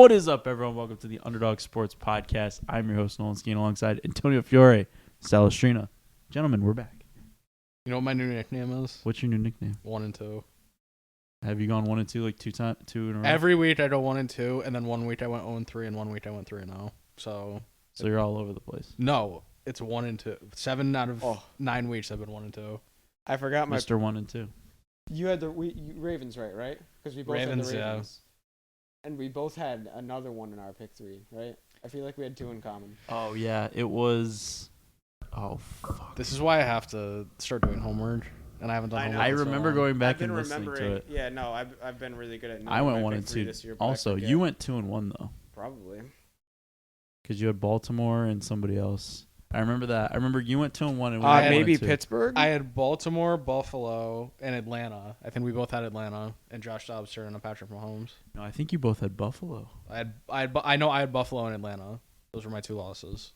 What is up, everyone? Welcome to the Underdog Sports Podcast. I'm your host, Nolan Skeen, alongside Antonio Fiore, Salestrina. Gentlemen, we're back. You know what my new nickname is? What's your new nickname? 1 and 2. Have you gone 1 and 2 like two in a row? Every week I go 1 and 2, and then 1 week I went 0 and 3, and 1 week I went 3 and 0. So you're all over the place. No, it's 1 and 2. 7 out of 9 weeks I've been 1 and 2. I forgot my. Mr. 1 and 2. You had the Ravens right? Because we both had the Ravens. Yeah. And we both had another one in our pick 3, right? I feel like we had 2 in common. Oh yeah, it was. Oh fuck. This is why I have to start doing homework, and I haven't done homework. I remember going back and listening to it. Yeah, no, I've been really good at. I went 1 and 2 this year. Also, you went 2 and 1 though. Probably. Because you had Baltimore and somebody else. I remember that. I remember you went 2 and 1 and we maybe Pittsburgh. I had Baltimore, Buffalo, and Atlanta. I think we both had Atlanta, and Josh Dobbs turned on Patrick Mahomes. No, I think you both had Buffalo. I know I had Buffalo and Atlanta. Those were my 2 losses.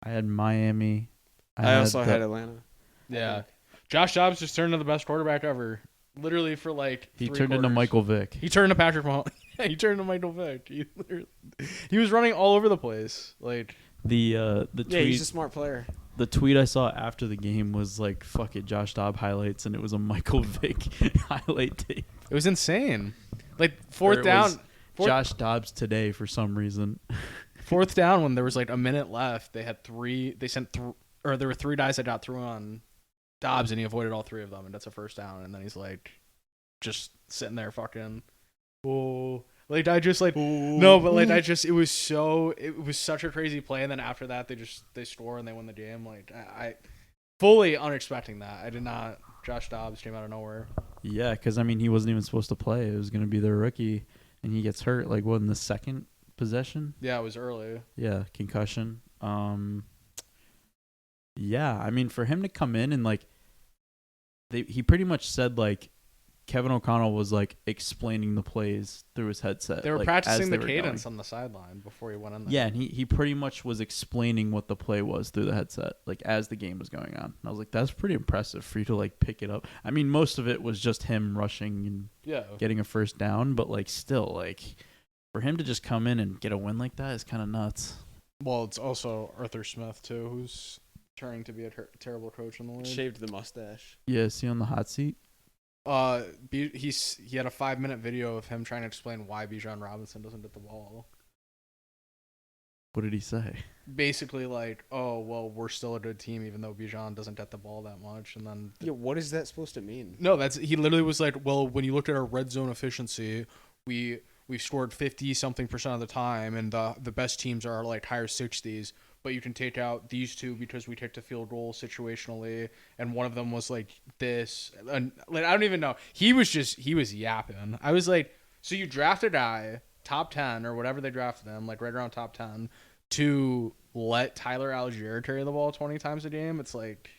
I had Miami. I also had Atlanta. Yeah. Josh Dobbs just turned into the best quarterback ever. Literally for like He 3 turned quarters. into Michael Vick. He turned to Patrick Mahomes. He turned to Michael Vick. He was running all over the place. Like the tweet. Yeah, he's a smart player. The tweet I saw after the game was like, "Fuck it, Josh Dobbs highlights," and it was a Michael Vick highlight tape. It was insane. Like fourth down. Josh Dobbs today for some reason. 4th down when there was like a minute left. They had 3. They sent or there were 3 guys that got through on Dobbs, and he avoided all 3 of them, and that's a first down. And then he's like, just sitting there, fucking, oh, like I just like no, but like it was such a crazy play. And then after that, they score and they win the game. Like I fully unexpecting that. I did not. Josh Dobbs came out of nowhere. Yeah, because I mean he wasn't even supposed to play. It was going to be their rookie, and he gets hurt. Like what in the second possession? Yeah, it was early. Yeah, concussion. Yeah, I mean for him to come in and like he pretty much said like Kevin O'Connell was like explaining the plays through his headset. They were like, practicing the cadence on the sideline before he went in there. Yeah, and he pretty much was explaining what the play was through the headset, like as the game was going on. And I was like, that's pretty impressive for you to like pick it up. I mean, most of it was just him rushing and getting a first down, but like still, like for him to just come in and get a win like that is kind of nuts. Well, it's also Arthur Smith too, who's turning to be a terrible coach in the league. Shaved the mustache. Yeah, is he on the hot seat? He had a 5-minute video of him trying to explain why Bijan Robinson doesn't get the ball. What did he say? Basically, like, oh well, we're still a good team even though Bijan doesn't get the ball that much, and then what is that supposed to mean? No, he literally was like, well, when you looked at our red zone efficiency, we've scored 50-something% of the time, and the best teams are like higher 60s. But you can take out these 2 because we take the field goal situationally, and one of them was like this. And like I don't even know. He was yapping. I was like, so you draft a guy top 10 or whatever they drafted him, like right around top 10, to let Tyler Algier carry the ball 20 times a game? It's like,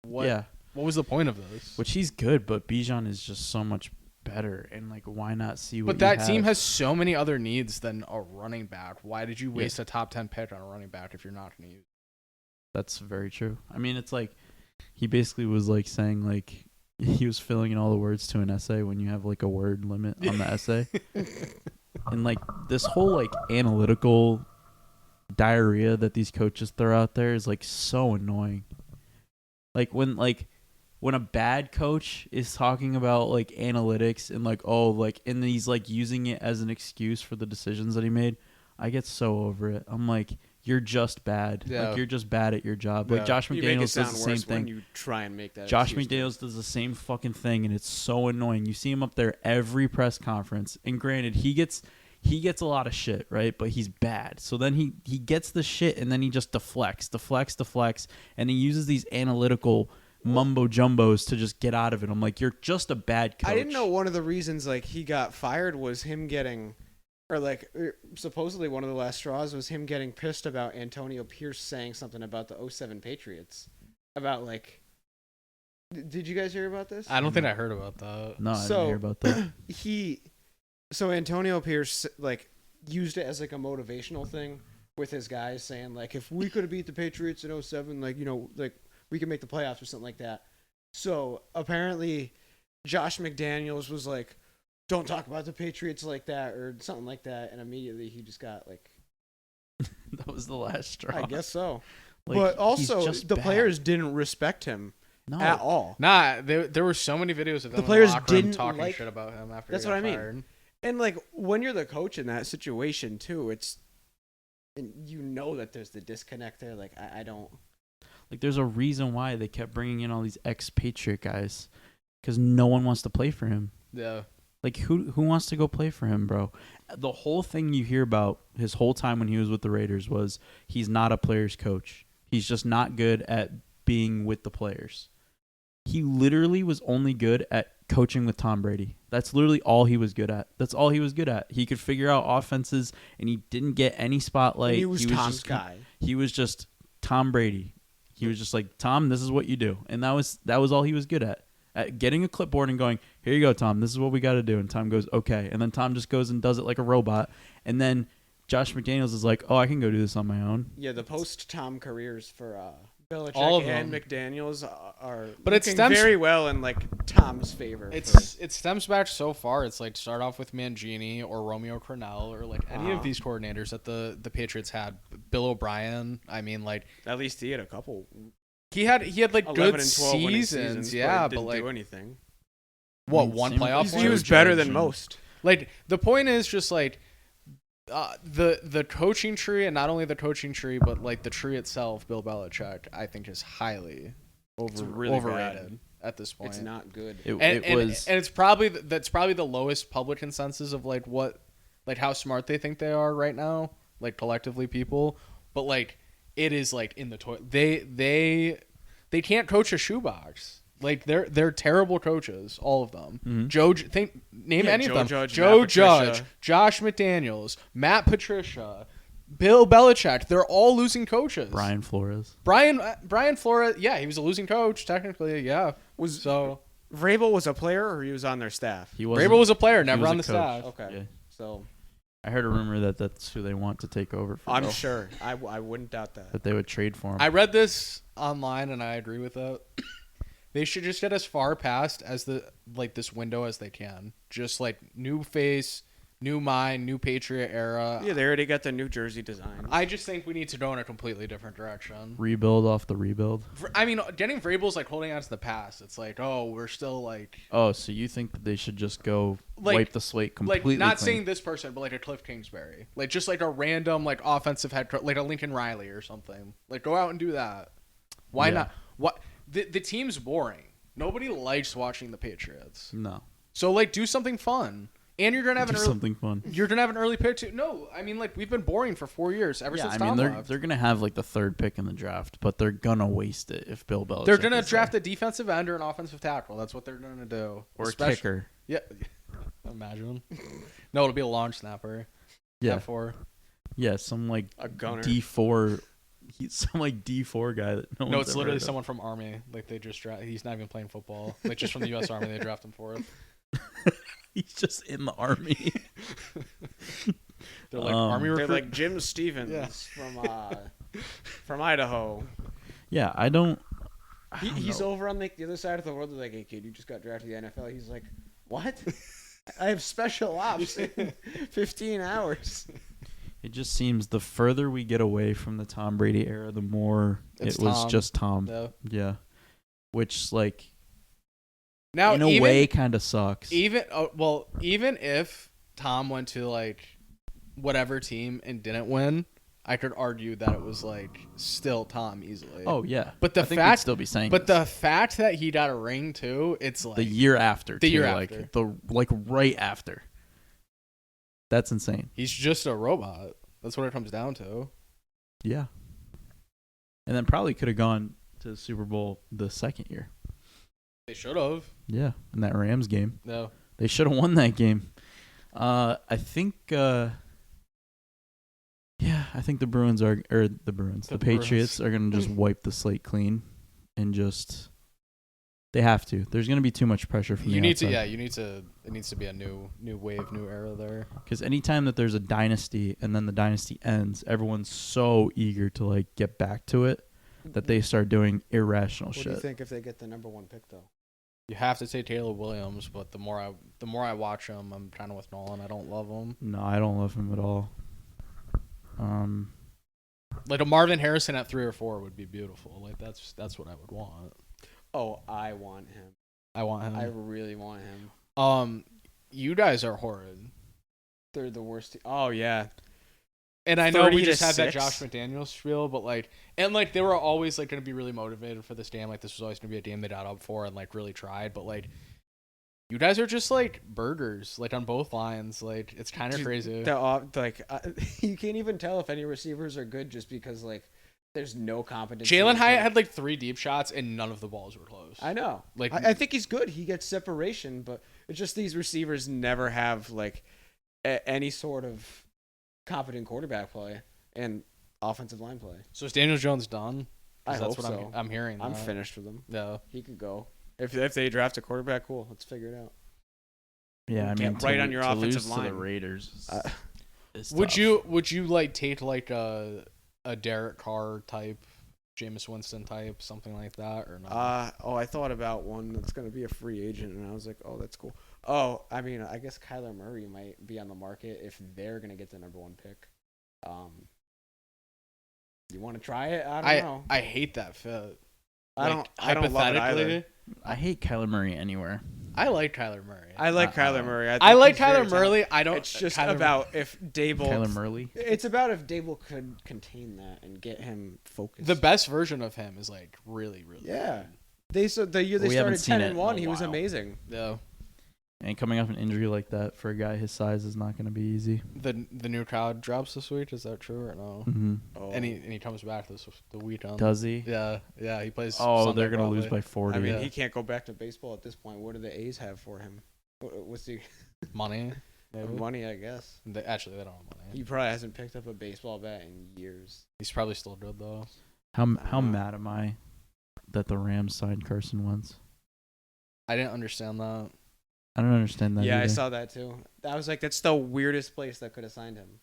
what? Yeah. What was the point of this? Which he's good, but Bijan is just so much better, and like why not see what? But that team has so many other needs than a running back. Why did you waste a top 10 pick on a running back if you're not going to use it? That's very true. I mean, it's like he basically was like saying like he was filling in all the words to an essay when you have like a word limit on the essay. And like this whole like analytical diarrhea that these coaches throw out there is like so annoying. Like when a bad coach is talking about like analytics and like and he's like using it as an excuse for the decisions that he made, I get so over it. I'm like, you're just bad. Yeah. Like you're just bad at your job. Like Josh McDaniels does the same thing. When you try and make that Josh McDaniels does the same fucking thing, and it's so annoying. You see him up there every press conference, and granted, he gets a lot of shit, right? But he's bad. So then he gets the shit, and then he just deflects, and he uses these analytical mumbo jumbos to just get out of it. I'm like, you're just a bad coach. I didn't know one of the reasons like he got fired was him getting, or like supposedly one of the last straws was him getting pissed about Antonio Pierce saying something about the 2007 Patriots. About like, did you guys hear about this? I don't think I heard about that. No, I didn't hear about that. So Antonio Pierce like used it as like a motivational thing with his guys, saying like, if we could have beat the Patriots in 2007, like, you know, like we could make the playoffs or something like that. So apparently Josh McDaniels was like, don't talk about the Patriots like that or something like that, and immediately he just got like. That was the last straw. I guess so. Like, but he's also, just the bad. players didn't respect him No. at all. Nah, there were so many videos of them The players in the locker room didn't talking like- shit about him after That's he got what I mean. fired. And like when you're the coach in that situation too, and you know that there's the disconnect there. Like I don't. Like, there's a reason why they kept bringing in all these ex-Patriot guys, because no one wants to play for him. Yeah. Like, who wants to go play for him, bro? The whole thing you hear about his whole time when he was with the Raiders was he's not a player's coach. He's just not good at being with the players. He literally was only good at coaching with Tom Brady. That's literally all he was good at. That's all he was good at. He could figure out offenses, and he didn't get any spotlight. And he was Tom's just, guy. He was just Tom Brady. He was just like, Tom, this is what you do. And that was all he was good at getting a clipboard and going, here you go, Tom, this is what we got to do. And Tom goes, okay. And then Tom just goes and does it like a robot. And then Josh McDaniels is like, oh, I can go do this on my own. Yeah, the post-Tom careers for Belichick All of and them. McDaniels are But it looking stems- very well in like Tom's favor. It stems back so far. It's like start off with Mangini or Romeo Crennel or like any of these coordinators that the Patriots had. Bill O'Brien. I mean, like at least he had a couple. he had like 11 good and 12 winning seasons. Yeah, didn't but like do anything. what I mean, one same playoff? with one? He was Judge better than and- most. Like the point is just like the coaching tree, and not only the coaching tree, but like the tree itself. Bill Belichick, I think, is highly really overrated at this point. It's not good. It and was. it's probably that's probably the lowest public consensus of like what like how smart they think they are right now, like collectively people. But like it is like in the toilet. They can't coach a shoebox. Like they're terrible coaches, all of them. Mm-hmm. Name Yeah, any Joe of them. Judge, Joe Matt Judge, Patricia. Josh McDaniels, Matt Patricia, Bill Belichick. They're all losing coaches. Brian Flores. Brian Flores. Yeah, he was a losing coach technically. Yeah. Was So Vrabel was a player or he was on their staff? He wasn't- Vrabel was a player, he never was on a the coach. staff. Okay. Yeah. So I heard a rumor that that's who they want to take over for I'm Bill, sure. I wouldn't doubt that. that they would trade for him. I read this online and I agree with it. They should just get as far past as this window as they can. Just like new face, new mind, new Patriot era. Yeah, they already got the New Jersey design. I just think we need to go in a completely different direction. Rebuild off the rebuild. I mean, getting Vrabel's like holding on to the past. It's like, oh, we're still like Oh, so you think that they should just go Like- wipe the slate completely not clean? saying this person, but like a Cliff Kingsbury, like just like a random like offensive head coach, like a Lincoln Riley or something. Like go out and do that. Why Yeah. not? What the team's boring. Nobody likes watching the Patriots. No. So like do something fun. And you're gonna have Do an early, something fun. you're gonna have an early pick too. No, I mean like we've been boring for 4 years ever Yeah, since I Tom mean left. they're gonna have like the third pick in the draft, but they're gonna waste it if Bill Belichick. They're gonna is draft there. a defensive end or an offensive tackle. That's what they're gonna do. or a Especially- kicker. Yeah. Imagine. No, it'll be a long snapper. Yeah, F4. yeah, some like A gunner. D4. He's some like D4 guy that no No, one's it's ever literally heard of. someone from Army. Like they just draft. He's not even playing football. Like just from the U.S. Army, they draft him for it. He's just in the army. They're like Army They're recruit. like Jim Stevens Yeah. from Idaho. Yeah, I don't He's know. over on the other side of the world. They're like, hey kid, you just got drafted to the NFL. He's like, what? I have special ops in 15 hours. It just seems the further we get away from the Tom Brady era, the more It's it was Tom. just Tom. No. Yeah, which like Now, in a even, way kind of sucks. even even if Tom went to like whatever team and didn't win, I could argue that it was like still Tom easily. Oh yeah, But the I think we'd fact- still be saying, but this. the fact that he got a ring too, it's like the year after, The too, year like after. the like right after. That's insane. he's just a robot. That's what it comes down to. Yeah, and then probably could have gone to the Super Bowl the second year. They should have. Yeah, in that Rams game, No. they should have won that game. I think. Yeah, I think the Bruins are, or the Bruins, the Patriots are gonna just wipe the slate clean, and just they have to. There's gonna be too much pressure from You the need to, outside. yeah. You need to. It needs to be a new wave, new era there. Because anytime that there's a dynasty and then the dynasty ends, everyone's so eager to like get back to it that they start doing irrational What do you shit. think if they get the number one pick though? You have to say Taylor Williams, but the more I watch him, I'm kind of with Nolan. I don't love him. No, I don't love him at all. Like a Marvin Harrison at 3 or 4 would be beautiful. Like that's what I would want. Oh, I want him. I want him. I really want him. You guys are horrid. They're the worst. Oh yeah. And I know 30 we to just had that 6. Josh McDaniels spiel, but they were always like going to be really motivated for this game. Like this was always going to be a game they got up for and like really tried. But like, you guys are just like burgers, like on both lines. Like it's kind of crazy. You can't even tell if any receivers are good just because like there's no competence. Jalen Hyatt had like 3 deep shots and none of the balls were close. I know. Like I think he's good. He gets separation, but it's just these receivers never have like any sort of competent quarterback play and offensive line play. So is Daniel Jones done? I hope That's what so. I'm hearing. I'm finished with him. Yeah. He could go. If they draft a quarterback, cool. Let's figure it out. Yeah, I mean, Get right on your to offensive lose line. to the Raiders. Is Would tough. you like take like a Derek Carr type, Jameis Winston type, something like that, or not? I thought about one that's gonna be a free agent, and I was like, oh, that's cool. Oh, I mean, I guess Kyler Murray might be on the market if they're gonna get the number 1 pick. You want to try it? I don't know. I hate that fit. I don't love it either. I hate Kyler Murray anywhere. I like Kyler Murray. I like Kyler Murray. I like he's very Kyler Murray. I don't. It's just Kyler about if Dable. Kyler Murray. It's about if Dable could contain that and get him focused. The best version of him is like really, really. Yeah. Good. The year they We haven't started seen it in 10-1, a he was while. amazing. Yeah. And coming off an injury like that for a guy his size is not going to be easy. The new crowd drops this week. Is that true or no? Mm-hmm. Oh. And he comes back the weekend. Does he? Yeah. He plays. Oh, Sunday they're going to lose probably. by 40. I mean, Yeah. he can't go back to baseball at this point. What do the A's have for him? What's the Money. Maybe. money? I guess Actually, they don't have money. he probably hasn't picked up a baseball bat in years. He's probably still good though. How mad am I that the Rams signed Carson Wentz? I didn't understand that. I don't understand that. Yeah, either. I saw that too. I was like, that's the weirdest place that could have signed him.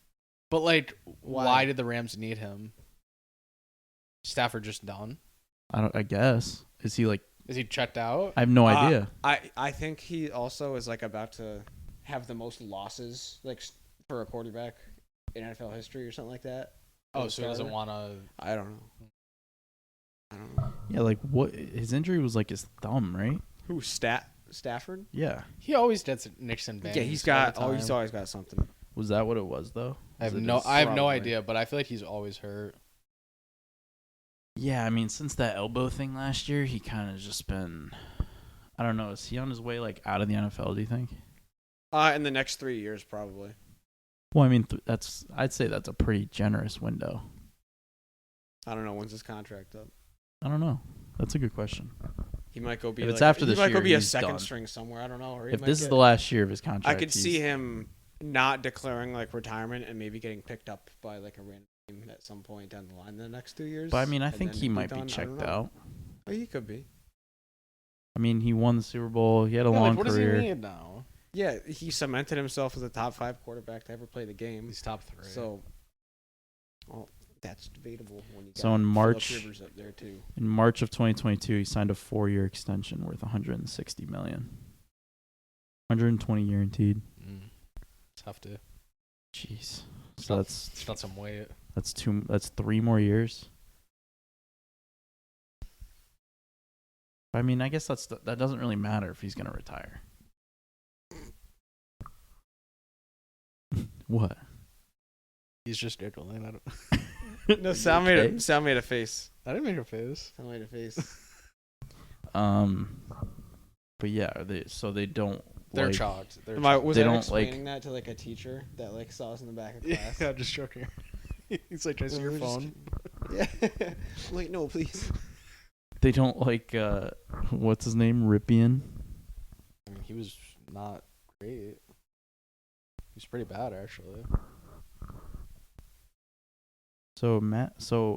But like, Why? why did the Rams need him? Stafford just done? I guess. Is he like? Is he checked out? I have no idea. I think he also is like about to have the most losses like for a quarterback in NFL history or something like that. Oh, so he doesn't want to. I don't know. Yeah, like what? His injury was like his thumb, right? Who Stafford? Yeah. He always gets Nixon bangs. Yeah, he's all the always time. got something. Was that what it was though? I have Was it no just- Probably. idea, but I feel like he's always hurt. Yeah, I mean, since that elbow thing last year, he kind of just been. I don't know. Is he on his way like out of the NFL? Do you think? In the next 3 years, probably. Well, I mean, I'd say that's a pretty generous window. I don't know when's his contract up. I don't know. That's a good question. He might go be. If like, it's after he this might go year, be a he's second done. string somewhere. I don't know. Or he If might this is get- the last year of his contract, I could see him not declaring like retirement and maybe getting picked up by like a random team at some point down the line in the next 2 years. But I mean, I and think then he might done. be I checked don't know. out. Oh, he could be. I mean, he won the Super Bowl. He had a Yeah, long like, what career. does he need now? Yeah, he cemented himself as a top 5 quarterback to ever play the game. He's top 3. So, well, that's debatable when you got So in Phillip March- Rivers up there too. In March of 2022, he signed a 4-year extension worth $160 million. 120 guaranteed. It's hefty. Jeez. So It's not some weight. that's 3 more years. I mean, I guess that doesn't really matter if he's gonna retire. What? He's just giggling. I don't. No, Okay. Sal made a face. I didn't make a face. Sal made a face. But yeah, they don't. They're like, chalked. They're Was They I don't, like- explaining that to like a teacher that like saw us in the back of yeah, class? just joking. He's like, "Can I see your We're just phone?" Yeah. Wait, no, please. They don't like. What's his name? Ripien. I mean, he was not great. He was pretty bad, actually. So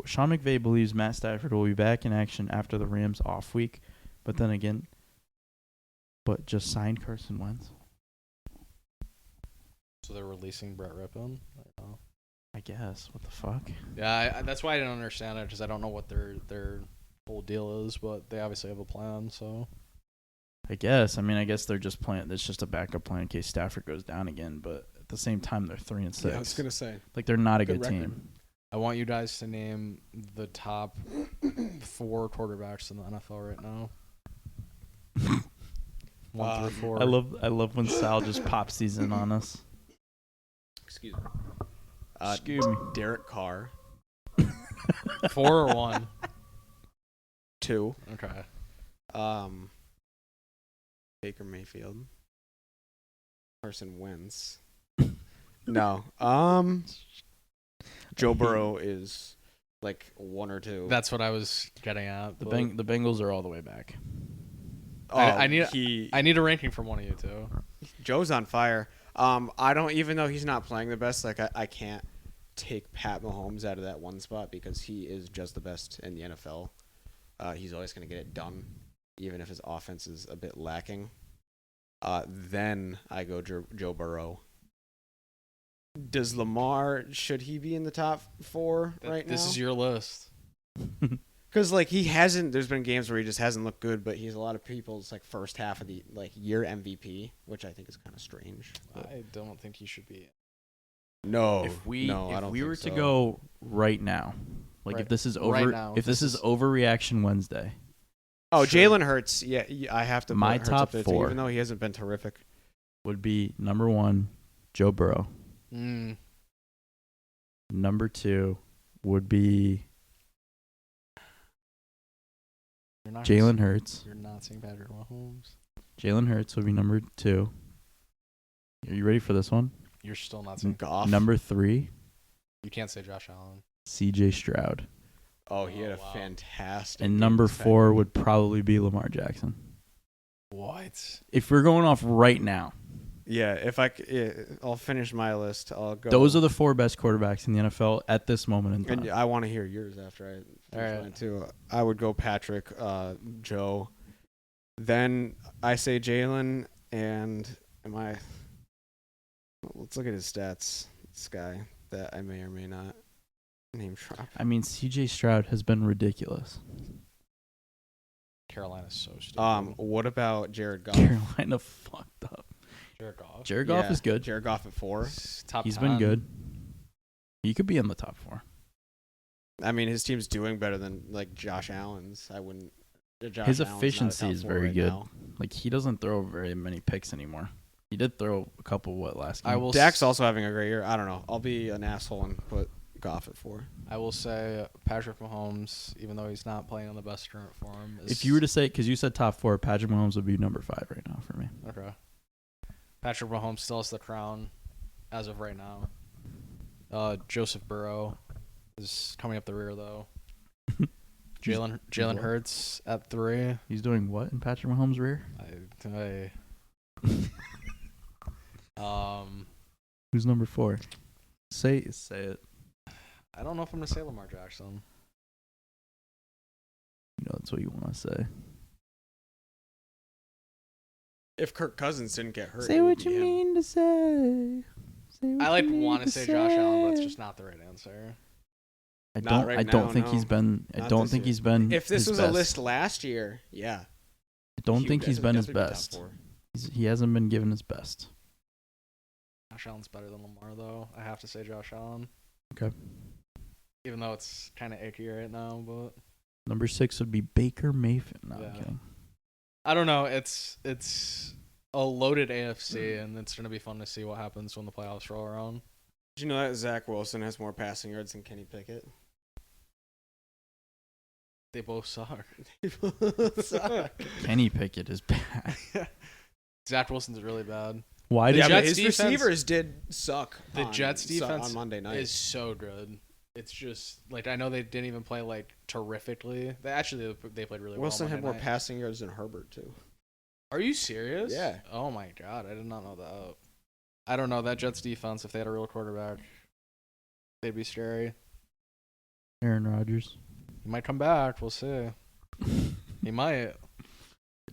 Sean McVay believes Matt Stafford will be back in action after the Rams off week, but just signed Carson Wentz. So they're releasing Brett Rippon. I don't know. I guess. What the fuck? Yeah, that's why I didn't understand it, because I don't know what their whole deal is, but they obviously have a plan. So I guess. I mean, I guess they're just playing. It's just a backup plan in case Stafford goes down again. But at the same time, they're 3-6. Yeah, I was gonna say. Like they're not a Good good record. team. I want you guys to name the top 4 quarterbacks in the NFL right now. 1 through 4. I love when Sal just pops these in on us. Excuse me. Excuse me. Derek Carr. 4 or 1. 2. Okay. Baker Mayfield. Carson Wentz. No. Joe Burrow is like 1 or 2. That's what I was getting at. The Bengals are all the way back. I need a ranking from one of you two. Joe's on fire. I don't, even though he's not playing the best, like I can't take Pat Mahomes out of that one spot because he is just the best in the NFL. He's always going to get it done, even if his offense is a bit lacking. Then I go Joe Burrow. Does Lamar, should he be in the top 4 right now? This is your list. Because like he hasn't. There's been games where he just hasn't looked good, but he's a lot of people's like first half of the like year MVP, which I think is kind of strange. I don't think he should be. No, If we I don't were think to so. go right now, like Right- if this is over, right now, if this is overreaction Wednesday, Oh, Sure. Jalen Hurts. Yeah, I have to. My put Hurts top up there too, 4. even though he hasn't been terrific. would be number 1, Joe Burrow. Number 2 would be Jalen Hurts. You're not saying Patrick Mahomes. Jalen Hurts would be number 2. Are you ready for this one? You're still not saying. Goff. Number 3, You can't say Josh Allen. C.J. Stroud. Oh, he had Oh, a wow. fantastic. And game number this past 4 week. would probably be Lamar Jackson. What? If we're going off right now, Yeah, if I'll finish my list. I'll go. those are the 4 best quarterbacks in the NFL at this moment in time. And I want to hear yours after I finish Alright. mine too. I would go Patrick, Joe. Then I say Jalen, and let's look at his stats. This guy that I may or may not name drop. I mean, C.J. Stroud has been ridiculous. Carolina's so stupid. What about Jared Goff? Carolina fucked up. Jared Goff. Jared Goff Yeah, is good. Jared Goff at 4. Top He's 10. been good. He could be in the top 4. I mean, his team's doing better than like Josh Allen's. I wouldn't. Josh His Allen's not a efficiency top is 4 very right good. now. Like, he doesn't throw very many picks anymore. He did throw a couple, last game? I will. Dak's also having a great year. I don't know. I'll be an asshole and put Goff at 4. I will say Patrick Mahomes, even though he's not playing on the best current form. If you were to say, because you said top 4, Patrick Mahomes would be number 5 right now for me. Okay. Patrick Mahomes still has the crown as of right now. Joseph Burrow is coming up the rear though. Jalen Hurts at 3. He's doing what in Patrick Mahomes' rear? Who's number 4? Say it. I don't know if I'm gonna say Lamar Jackson. You know that's what you want to say. If Kirk Cousins didn't get hurt, Say it would what be you him. mean to say. Say what I you mean want to say Josh Allen, but it's just not the right answer. I Not don't. right I don't now, think no. he's been. I Not don't this think year. he's been. If this his was best. a list last year, yeah. I don't think he's been his definitely be top best. 4. He hasn't been given his best. Josh Allen's better than Lamar though. I have to say Josh Allen. Okay. Even though it's kind of icky right now, but Number 6 would be Baker Mayfield. No, Yeah. I'm kidding. I don't know. It's a loaded AFC, and it's gonna be fun to see what happens when the playoffs roll around. Did you know that Zach Wilson has more passing yards than Kenny Pickett? They both suck. Suck. Kenny Pickett is bad. Zach Wilson's really bad. Why did Yeah, you? but Jets his defense- receivers did suck. The Jets defense on Monday night. Is so good. It's just like I know they didn't even play like terrifically. They played really Wilson well. had more Monday night. passing yards than Herbert too. Are you serious? Yeah. Oh my god, I did not know that. I don't know that Jets defense. If they had a real quarterback, they'd be scary. Aaron Rodgers. He might come back. We'll see. He might. I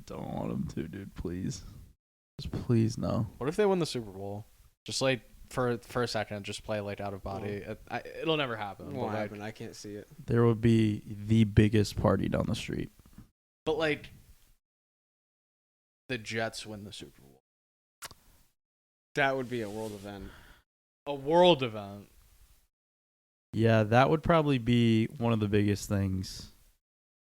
don't want him to, dude. Please, just please no. What if they win the Super Bowl? Just like for a second, just play like out of body. It'll never happen. Won't but, happen. I can't see it. There would be the biggest party down the street. But like, the Jets win the Super Bowl. That would be a world event. A world event. Yeah, that would probably be one of the biggest things.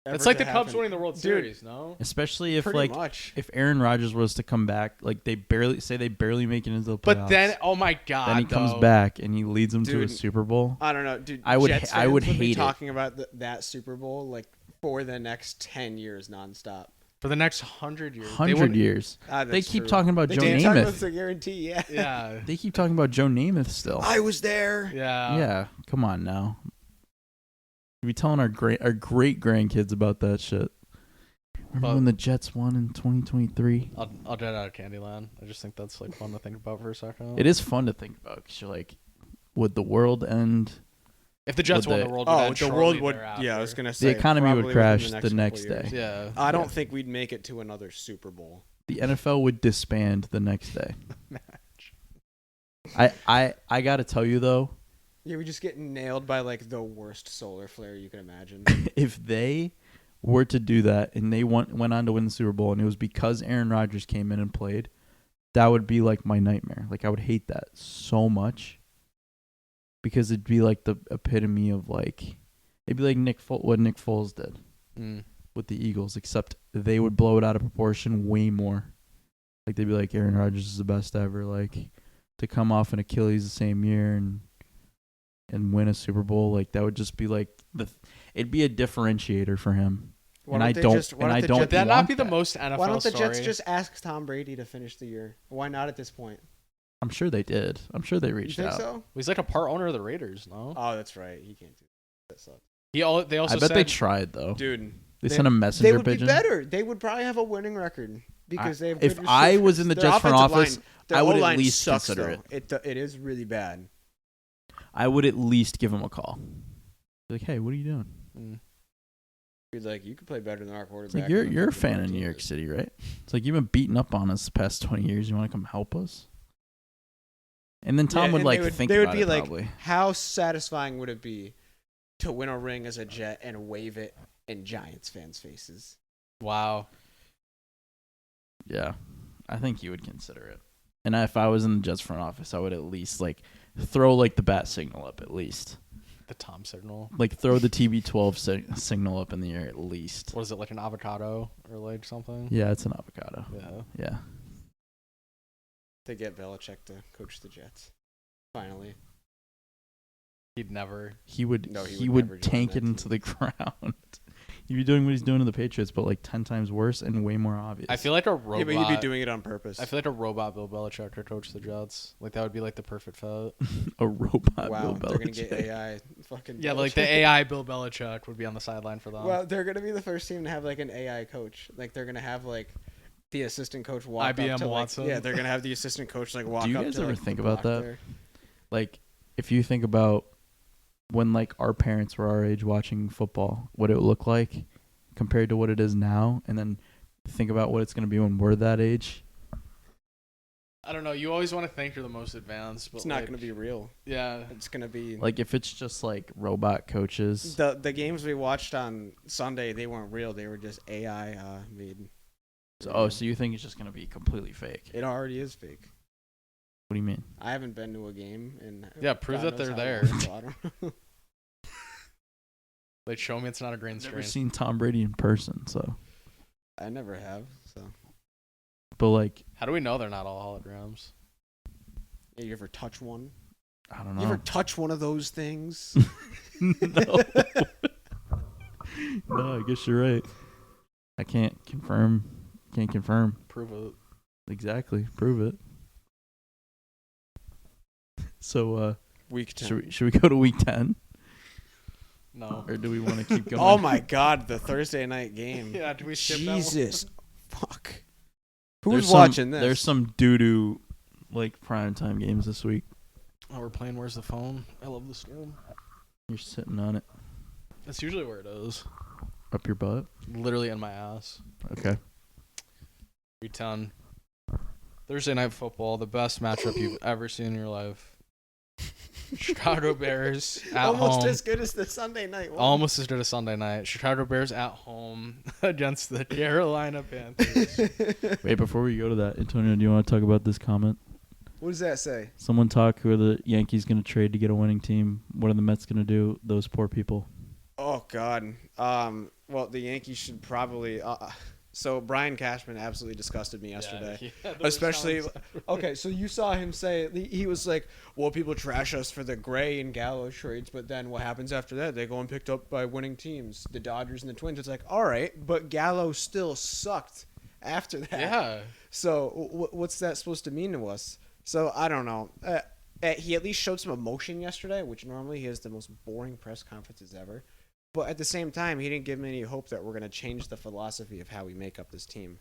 It's like the Cubs winning the World Series, no? Especially if Pretty like much. if Aaron Rodgers was to come back, like they barely make it into the playoffs. But then, oh my God, then he comes back and he leads them to a Super Bowl. I don't know, dude. I would Jets I would fans be hate it. talking about that Super Bowl like for the next 10 years nonstop. For the next 100 years. 100 years. They keep talking about Joe Namath. That's a guarantee, yeah. Yeah. They keep talking about Joe Namath still. I was there. Yeah. Yeah, come on now. We be telling our great grandkids about that shit. Remember when the Jets won in 2023? I'll jet out of Candyland. I just think that's like fun to think about for a second. It is fun to think about because you're like, would the world end? If the Jets won the world, the world would. Yeah, I was gonna say the economy would probably crash within the next couple day. years. Yeah. I don't think we'd make it to another Super Bowl. The NFL would disband the next day. I gotta tell you though, Yeah, we just get nailed by like the worst solar flare you can imagine. if they were to do that and they went on to win the Super Bowl and it was because Aaron Rodgers came in and played, that would be like my nightmare. Like I would hate that so much because it'd be like the epitome of like, it'd be like what Nick Foles did with the Eagles, except they would blow it out of proportion way more. Like they'd be like, Aaron Rodgers is the best ever. Like to come off an Achilles the same year and win a Super Bowl, like that would just be like it'd be a differentiator for him. Would that not be the most NFL Why don't the story? Jets just ask Tom Brady to finish the year? Why not at this point? I'm sure they did. I'm sure they You reached think out. so? He's like a part owner of the Raiders, no? Oh, that's right. He can't do that. That sucks. They also I bet said, they tried though. Dude, They sent a messenger they would pigeon. be better. They would probably have a winning record because they have If good I was receivers. in the Their Jets front offensive office, line, their I would at O-line least sucks, consider though. It is really bad. I would at least give him a call. Be like, hey, what are you doing? He's like, you could play better than our quarterback. It's like you're a fan of New York City, right? It's like you've been beating up on us the past 20 years. You want to come help us? And then Tom would think they would about be it like, probably. how satisfying would it be to win a ring as a Jet and wave it in Giants fans' faces? Wow. Yeah, I think he would consider it. And if I was in the Jets front office, I would at least like throw like the bat signal up at least. The Tom signal. Like throw the TB12 signal up in the air at least. What is it, like an avocado or like something? Yeah, it's an avocado. Yeah. To get Belichick to coach the Jets. Finally. He'd never. He would never tank join it that into the ground. He'd be doing what he's doing to the Patriots, but like 10 times worse and way more obvious. I feel like a robot. Yeah, but he'd be doing it on purpose. I feel like a robot Bill Belichick to coach the Jets. Like that would be like the perfect fit. A robot wow, Bill they're gonna Belichick. get AI fucking. Yeah, Belichick. like the AI Bill Belichick would be on the sideline for them. Well, they're gonna be the first team to have like an AI coach. Like they're gonna have like the assistant coach walk IBM up to Watson. Like, yeah, they're gonna have the assistant coach like walk up. Do you guys to, ever like, think the about block that? there. Like, if you think about when like our parents were our age watching football, what it would look like compared to what it is now, and then think about what it's going to be when we're that age. I don't know. You always want to think you're the most advanced, but It's not gonna be real. Yeah, It's gonna be Like if it's just like robot coaches. the games we watched on Sunday. They weren't real. They were just AI made. So you think it's just going to be completely fake? It already is fake. What do you mean? I haven't been to a game, and Yeah, prove God that knows they're how there. long, so I don't know. like show me it's not a green I've screen. never seen Tom Brady in person, so. I never have. So But like, How do we know they're not all holograms? yeah, you ever touch one? I don't know. You ever touch one of those things? No. No, I guess you're right. I can't confirm. Can't confirm. Prove it. Exactly. Prove it. So, Week 10. should we go to week 10? No. Or do we want to keep going? Oh my God, the Thursday night game. Yeah, do we skip that one? Jesus, fuck. There's Who's watching this? There's some doo-doo, like, primetime games this week. Oh, we're playing Where's the Phone? I love this game. You're sitting on it. That's usually where it is. Up your butt? Literally in my ass. Okay. Week 10. Thursday night football, the best matchup you've ever seen in your life. Chicago Bears at Almost home. as good as the Sunday night one. Almost as good as Sunday night. Chicago Bears at home against the Carolina Panthers. Wait, before we go to that, Antonio, do you want to talk about this comment? What does that say? Someone talk who are the Yankees going to trade to get a winning team. What are the Mets going to do? Those poor people. Oh God. Well, the Yankees should probably. So Brian Cashman absolutely disgusted me yesterday. Yeah, Especially, okay, so you saw him say, he was like, well, people trash us for the Gray and Gallo trades, but then what happens after that? They go and picked up by winning teams, the Dodgers and the Twins. It's like, all right, but Gallo still sucked after that. Yeah. So what's that supposed to mean to us? So I don't know. He at least showed some emotion yesterday, which normally he has the most boring press conferences ever. But at the same time, he didn't give me any hope that we're going to change the philosophy of how we make up this team.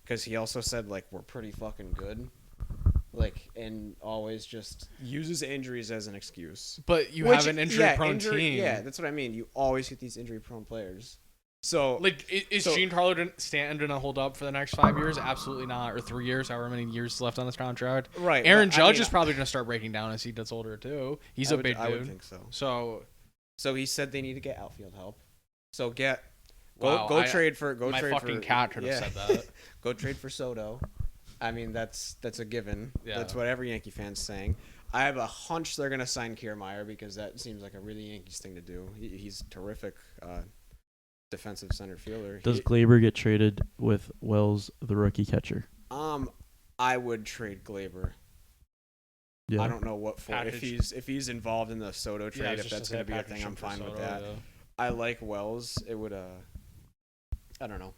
Because he also said, like, we're pretty fucking good. Like, and always just uses injuries as an excuse. But you have an injury-prone team. Yeah, that's what I mean. You always get these injury-prone players. So, like, is Giancarlo Stanton going to hold up for the next 5 years? Absolutely not. Or 3 years, however many years left on this contract. Right. Aaron Judge is probably going to start breaking down as he gets older, too. He's a big dude. I would think so. So he said they need to get outfield help. So go trade for my fucking cat could have said that. Go trade for Soto. I mean that's a given. Yeah. That's what every Yankee fan's saying. I have a hunch they're gonna sign Kiermaier because that seems like a really Yankees thing to do. He's terrific defensive center fielder. Does Glaber get traded with Wells, the rookie catcher? I would trade Glaber. Yeah. I don't know what for. If he's involved in the Soto trade, if that's going to be a thing, I'm fine with that. Yeah. I like Wells. It would I don't know.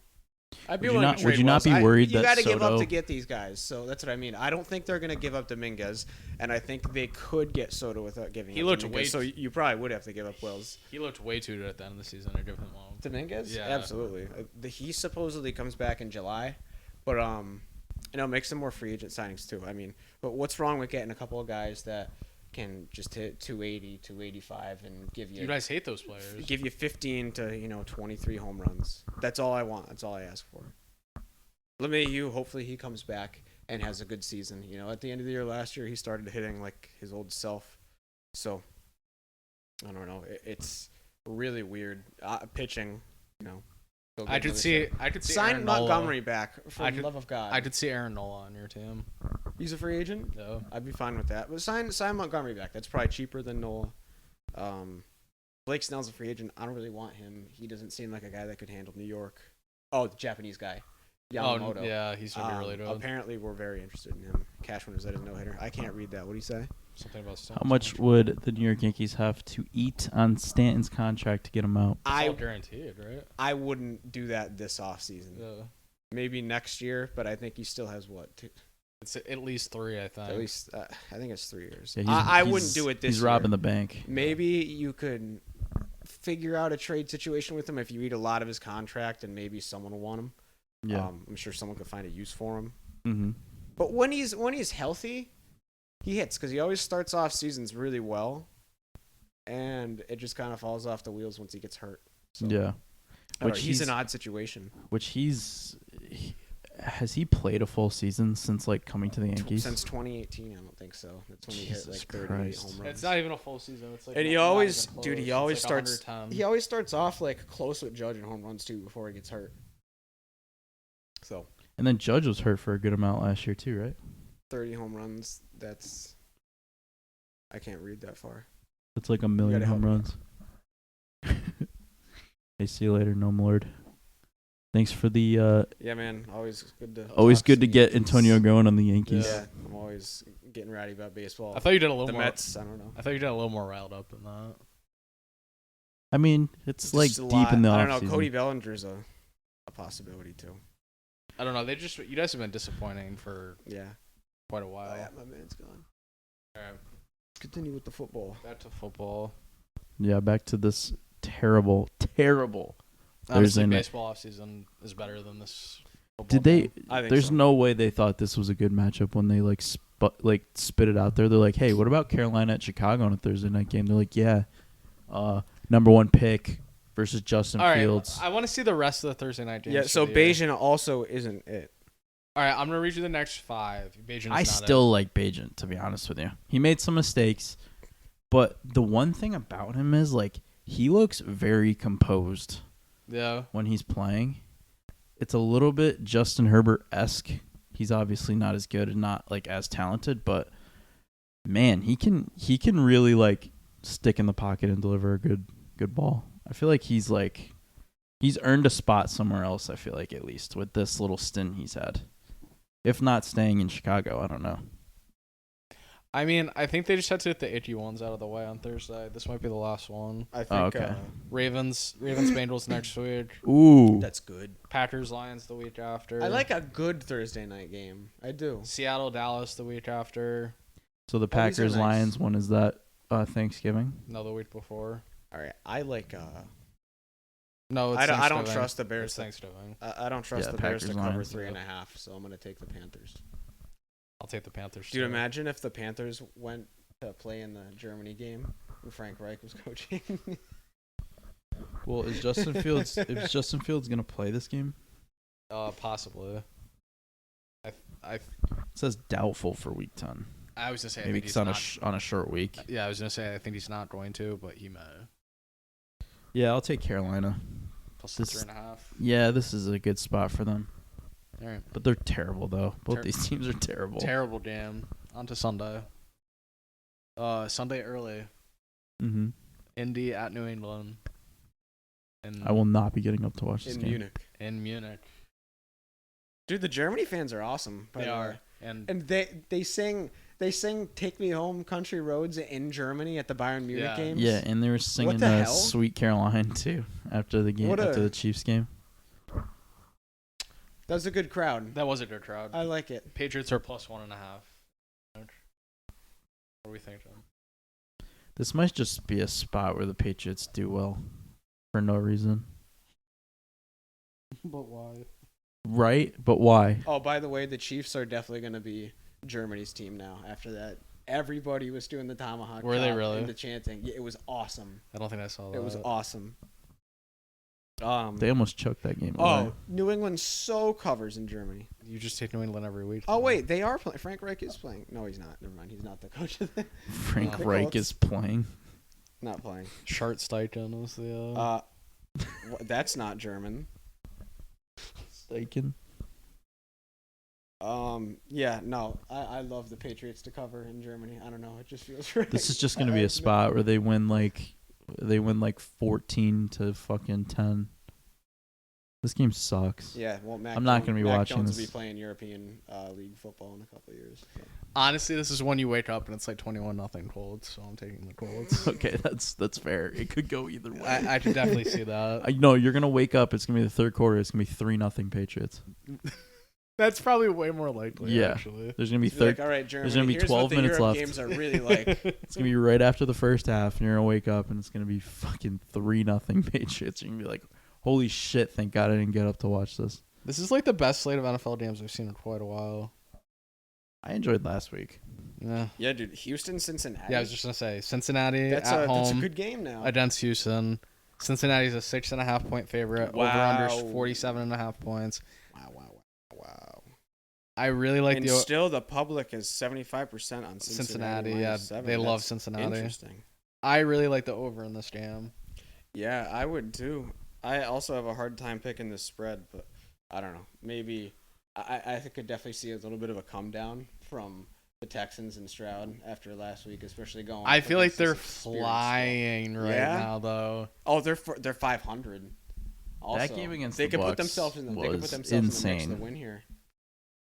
I'd be willing to trade Would you not Wells. be worried that you got to give up Soto- to get these guys? So that's what I mean. I don't think they're going to give up Dominguez, and I think they could get Soto without giving. He up looked Dominguez, so you probably would have to give up Wells. He looked way too good at the end of the season. I give him all. Dominguez, yeah, absolutely. He supposedly comes back in July, but make some more free agent signings too. I mean, but what's wrong with getting a couple of guys that can just hit 280, 285 and give you. You guys hate those players. Give you 15 to 23 home runs. That's all I want. That's all I ask for. LeMahieu, hopefully he comes back and has a good season. At the end of the year last year, he started hitting like his old self. So I don't know. It's really weird pitching. I could see sign Aaron Montgomery Nola. back for the love of God. I could see Aaron Nola on your team. He's a free agent? No. I'd be fine with that. But sign Montgomery back. That's probably cheaper than Nola. Blake Snell's a free agent. I don't really want him. He doesn't seem like a guy that could handle New York. Oh, the Japanese guy. Yamamoto. Oh, yeah, he's going to be really good. Apparently, we're very interested in him. Cashman was at his no-hitter. I can't read that. What do you say? Something about How much would the New York Yankees have to eat on Stanton's contract to get him out? It's all guaranteed, right? I wouldn't do that this offseason. Yeah. Maybe next year, but I think he still has what? It's at least 3, I think. At least, I think it's 3 years. Yeah, I wouldn't do it this year. He's robbing the bank. Maybe you could figure out a trade situation with him if you eat a lot of his contract and maybe someone will want him. Yeah. I'm sure someone could find a use for him. Mm-hmm. But when he's healthy, he hits because he always starts off seasons really well, and it just kind of falls off the wheels once he gets hurt. So, yeah. He's an odd situation. Has he played a full season since coming to the Yankees? Since 2018, I don't think so. That's when he hit 38 home runs. It's not even a full season. It's and he always starts. He always starts off close with Judge in home runs too before he gets hurt. So. And then Judge was hurt for a good amount last year too, right? 30 home runs. I can't read that far. That's like 1 million home runs. Hey, see you later, Gnome Lord. Thanks for the. Yeah, man. Always good to. Always good to get Antonio going on the Yankees. Yeah, I'm always getting ratty about baseball. I thought you did a little more. The Mets, I don't know. I thought you did a little more riled up than that. I mean, it's deep in the offseason. I don't know. Cody Bellinger's a possibility too. I don't know. You guys have been disappointing for quite a while. Oh, yeah, my man's gone. All right. Let's continue with the football. Back to football. Yeah, back to this terrible Honestly, baseball offseason is better than this football. Did they? I think there's so. no way they thought this was a good matchup when they spit it out there. They're like, hey, what about Carolina at Chicago on a Thursday night game? They're like, yeah, number 1 pick versus Justin Fields. I want to see the rest of the Thursday night games. Yeah, so Bajan also isn't it. All right, I'm gonna read you the next 5. Bajan. I still like Bajan, to be honest with you. He made some mistakes, But the one thing about him is like he looks very composed when he's playing. It's a little bit Justin Herbert-esque. He's obviously not as good and not like as talented, but man, he can really like stick in the pocket and deliver a good ball. I feel like he's earned a spot somewhere else, I feel like, at least with this little stint he's had. If not staying in Chicago, I don't know. I mean, I think they just had to get the itchy ones out of the way on Thursday. This might be the last one. I think. Okay. Ravens, Bengals next week. Ooh. That's good. Packers, Lions the week after. I like a good Thursday night game. I do. Seattle, Dallas the week after. So the these are Packers nice. Lions one, is that Thanksgiving? No, the week before. All right. I like. No, it's I don't Thanksgiving. trust the Bears. It's Thanksgiving. I don't trust Yeah, the Bears to Packers, cover Lions. 3.5. So I'm gonna take the Panthers. I'll take the Panthers. Dude, too. imagine if the Panthers went to play in the Germany game when Frank Reich was coaching. Well, is Justin Fields gonna play this game? Possibly. It says doubtful for week 10. I was gonna say Maybe it's on a short week. Yeah, I was gonna say I think he's not going to, but he may. Yeah, I'll take Carolina. Plus This- 3.5. Yeah, this is a good spot for them. All right. But they're terrible though. Both these teams are terrible. Terrible game. On to Sunday. Sunday early. Mm-hmm. Indy at New England. I will not be getting up to watch this in game. Munich. In Munich. Dude, the Germany fans are awesome. By They the are. way. And they sing "Take Me Home, Country Roads" in Germany at the Bayern Munich Yeah. games. Yeah, and they were singing the hell? "Sweet Caroline" too after the game, after the Chiefs game. That was a good crowd. that was a good crowd. I like it. Patriots are plus 1.5. What do we think, John? This might just be a spot where the Patriots do well for no reason. But why? Right? But why? Oh, by the way, the Chiefs are definitely going to be Germany's team now. After that, everybody was doing the tomahawk. Were they chop really? and the chanting. Yeah, it was awesome. I don't think I saw that. It was awesome. They almost choked that game away. Oh, New England so covers in Germany. You just take New England every week. Oh wait, they are playing. Frank Reich is playing. No, he's not. Never mind. He's not the coach of the. Frank The Reich Colts. is playing. Not playing. Shart Steichen was the. That's not German. Steichen. Yeah, no. I love the Patriots to cover in Germany. I don't know. It just feels right. This is just going to be a spot where they win like 14 to fucking 10. This game sucks. Yeah, well, I'm not gonna be Mac watching Jones this. will be playing European League football in a couple of years. So. Honestly, this is when you wake up and it's like 21-0 Colts, so I'm taking the Colts. Okay, that's fair. It could go either way. I could definitely see that. I know you're gonna wake up. It's gonna be the third quarter. It's gonna be 3-0 Patriots. That's probably way more likely. Yeah. Actually. There's gonna be Just be like, third. all right, Germany. gonna be here's 12 what the minutes Europe left. Games are really like. It's gonna be right after the first half, and you're gonna wake up, and it's gonna be fucking 3-0 Patriots. You're gonna be like, holy shit! Thank God I didn't get up to watch this. This is like the best slate of NFL games I've seen in quite a while. I enjoyed last week. Yeah. Yeah, dude. Houston, Cincinnati. Yeah, I was just gonna say Cincinnati that's at home that's a good game now. against Houston. Cincinnati's a 6.5 point favorite. Wow. Over under 47.5 points. Wow. I really like And the still, the public is 75% on Cincinnati. Cincinnati. Yeah, minus 7. they love That's Cincinnati. Interesting. I really like the over in this game. Yeah, I would too. I also have a hard time picking this spread, but I don't know. Maybe I could definitely see a little bit of a come down from the Texans and Stroud after last week, especially going. I up feel like against they're this experienced flying right Yeah? now, though. Oh, they're 500. Also, That game against they the could put Bucks themselves in the they could put was themselves in the mix insane. to win here.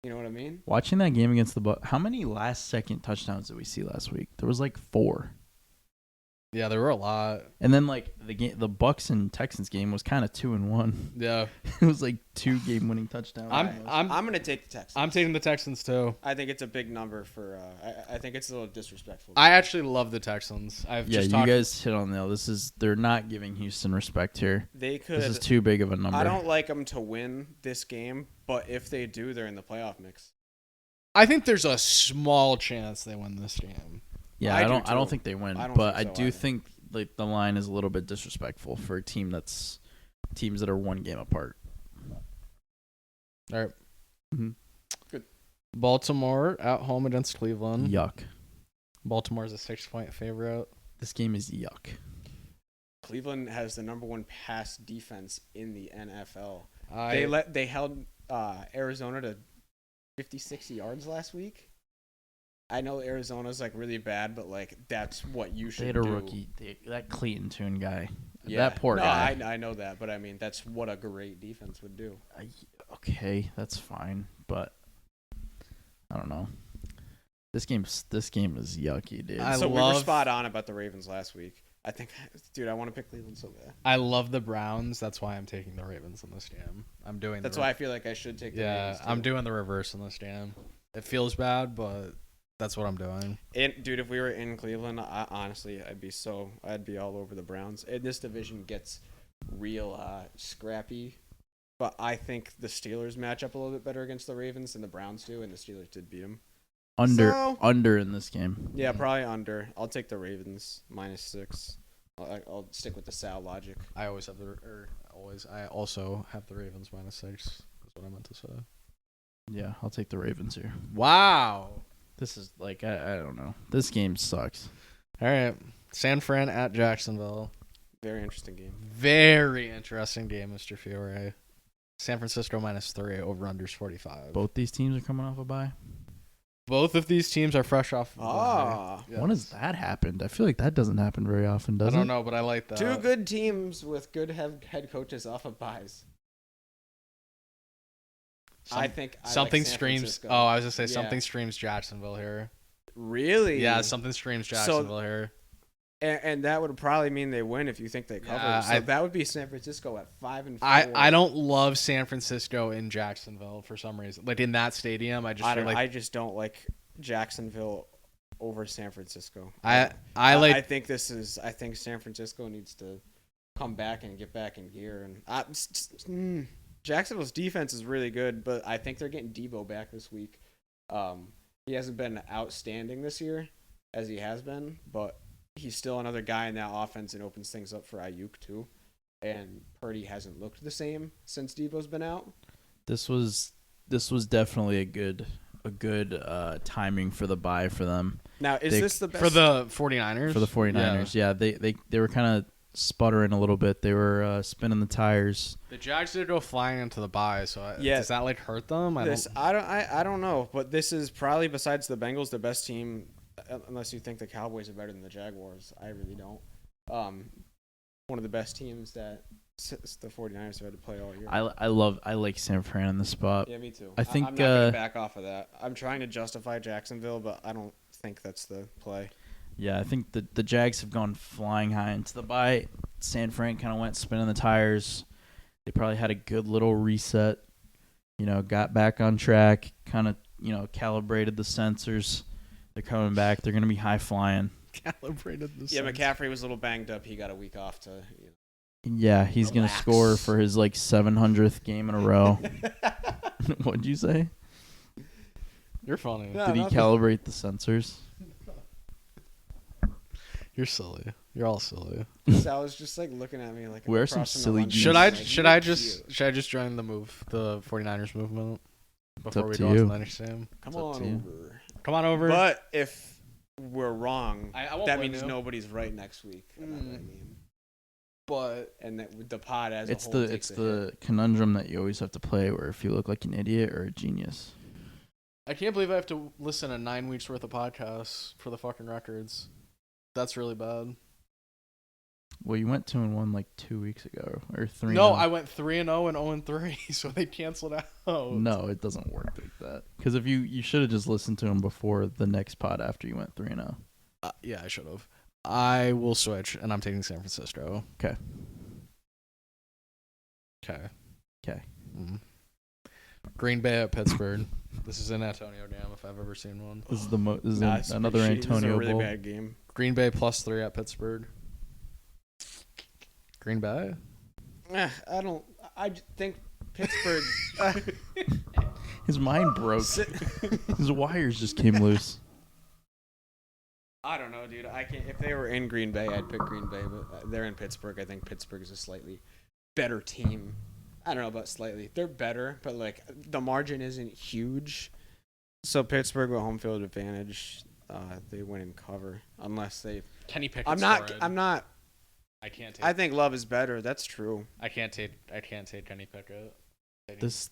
You know what I mean? Watching that game against the Bucks, how many last-second touchdowns did we see last week? There was like 4. Yeah, there were a lot. And then like the Bucks and Texans game was kind of 2-1. Yeah, It was like 2 game-winning touchdowns. I'm gonna take the Texans. I'm taking the Texans too. I think it's a big number for. I think it's a little disrespectful. I actually love the Texans. Yeah, just you talked. guys hit on the nail. They're not giving Houston respect here. They could. This is too big of a number. I don't like them to win this game, but if they do, they're in the playoff mix. I think there's a small chance they win this game. Yeah, I I do don't too. think they win, I don't but I think so do either. think like the line is a little bit disrespectful for a team teams that are one game apart. All right. Mhm. Good. Baltimore at home against Cleveland. Yuck. Baltimore's a 6-point favorite. This game is yuck. Cleveland has the number 1 pass defense in the NFL. I They held Arizona to 50-60 yards last week. I know Arizona's like really bad, but like that's what you should They had a do. rookie, that Clayton Tune guy. Yeah. That poor no, guy. I know that, but I mean that's what a great defense would do. Okay, that's fine, but I don't know. This game is yucky, dude. So we were spot on about the Ravens last week. I think, dude, I want to pick Cleveland so bad. I love the Browns. That's why I'm taking the Ravens in this game. I'm doing. That's why I feel like I should take the Ravens. I'm doing the reverse in this game. It feels bad, but that's what I'm doing. Dude, if we were in Cleveland, honestly, I'd be all over the Browns. And this division gets real scrappy, but I think the Steelers match up a little bit better against the Ravens than the Browns do, and the Steelers did beat them. Under in this game. Yeah, probably under. I'll take the Ravens -6. I'll stick with the Sal logic. I also have the Ravens -6. That's what I meant to say. Yeah, I'll take the Ravens here. Wow. This is like I don't know. This game sucks. All right, San Fran at Jacksonville. Very interesting game. Very interesting game, Mr. Fiore. San Francisco -3. Over unders 45. Both these teams are coming off a bye. Both of these teams are fresh off. Yes. When has that happened? I feel like that doesn't happen very often, does it? I don't know, but I like that. 2 good teams with good head coaches off of buys. I think something like San screams. Francisco. Oh, I was gonna say Yeah. something screams Jacksonville here. Really? Yeah, something screams Jacksonville here. And that would probably mean they win if you think they cover. Yeah, so that would be San Francisco at 5-4. I don't love San Francisco in Jacksonville for some reason. Like in that stadium, I just feel like I just don't like Jacksonville over San Francisco. I think San Francisco needs to come back and get back in gear. And Jacksonville's defense is really good, but I think they're getting Debo back this week. He hasn't been outstanding this year as he has been, but he's still another guy in that offense and opens things up for Ayuk too. And Purdy hasn't looked the same since Debo's been out. This was definitely a good timing for the bye for them. Now, this the best for the 49ers? For the 49ers, yeah. They were kind of sputtering a little bit. They were spinning the tires. The Jags did go flying into the bye, so does that like hurt them? I don't know, but this is probably, besides the Bengals, the best team, unless you think the Cowboys are better than the Jaguars. I really don't. One of the best teams that the 49ers have had to play all year. I like San Fran in the spot. Yeah, me too. I think I'm not going to back off of that. I'm trying to justify Jacksonville, but I don't think that's the play. Yeah, I think the Jags have gone flying high into the bye. San Fran kind of went spinning the tires. They probably had a good little reset. Got back on track. Kind of calibrated the sensors. They're coming back. They're going to be high flying. Calibrated the Yeah, McCaffrey was a little banged up. He got a week off to. Yeah, he's going to score for his 700th game in a row. What'd you say? You're funny. No, Did he calibrate the sensors? You're silly. You're all silly. Sal was just looking at me like. Where are some silly Should I just join the 49ers movement before we go on to the next game? Come on over. But if we're wrong, that means nobody's right next week. That's what I mean. But and that the pod as it's a whole it's the conundrum that you always have to play, where if you look like an idiot or a genius. I can't believe I have to listen to 9 weeks worth of podcasts for the fucking records. That's really bad. Well, you went 2-1 2 weeks ago, or 3. No, I went 3-0 and 0-3, so they canceled out. No, it doesn't work like that. Because if you should have just listened to him before the next pod after you went 3-0. Yeah, I should have. I will switch, and I'm taking San Francisco. Okay. Mm-hmm. Green Bay at Pittsburgh. This is an Antonio game if I've ever seen one. This is another Antonio Bowl. This is a really Bowl. bad game. Green Bay +3 at Pittsburgh. Green Bay? I think Pittsburgh. His mind broke. His wires just came loose. I don't know, dude. I can't. If they were in Green Bay, I'd pick Green Bay, but they're in Pittsburgh. I think Pittsburgh is a slightly better team. I don't know about slightly. They're better, but the margin isn't huge. So Pittsburgh with home field advantage. they win and cover unless they. Kenny Pickett. I'm not. I can't take. I think Love is better. That's true. I can't take Kenny Pickett. If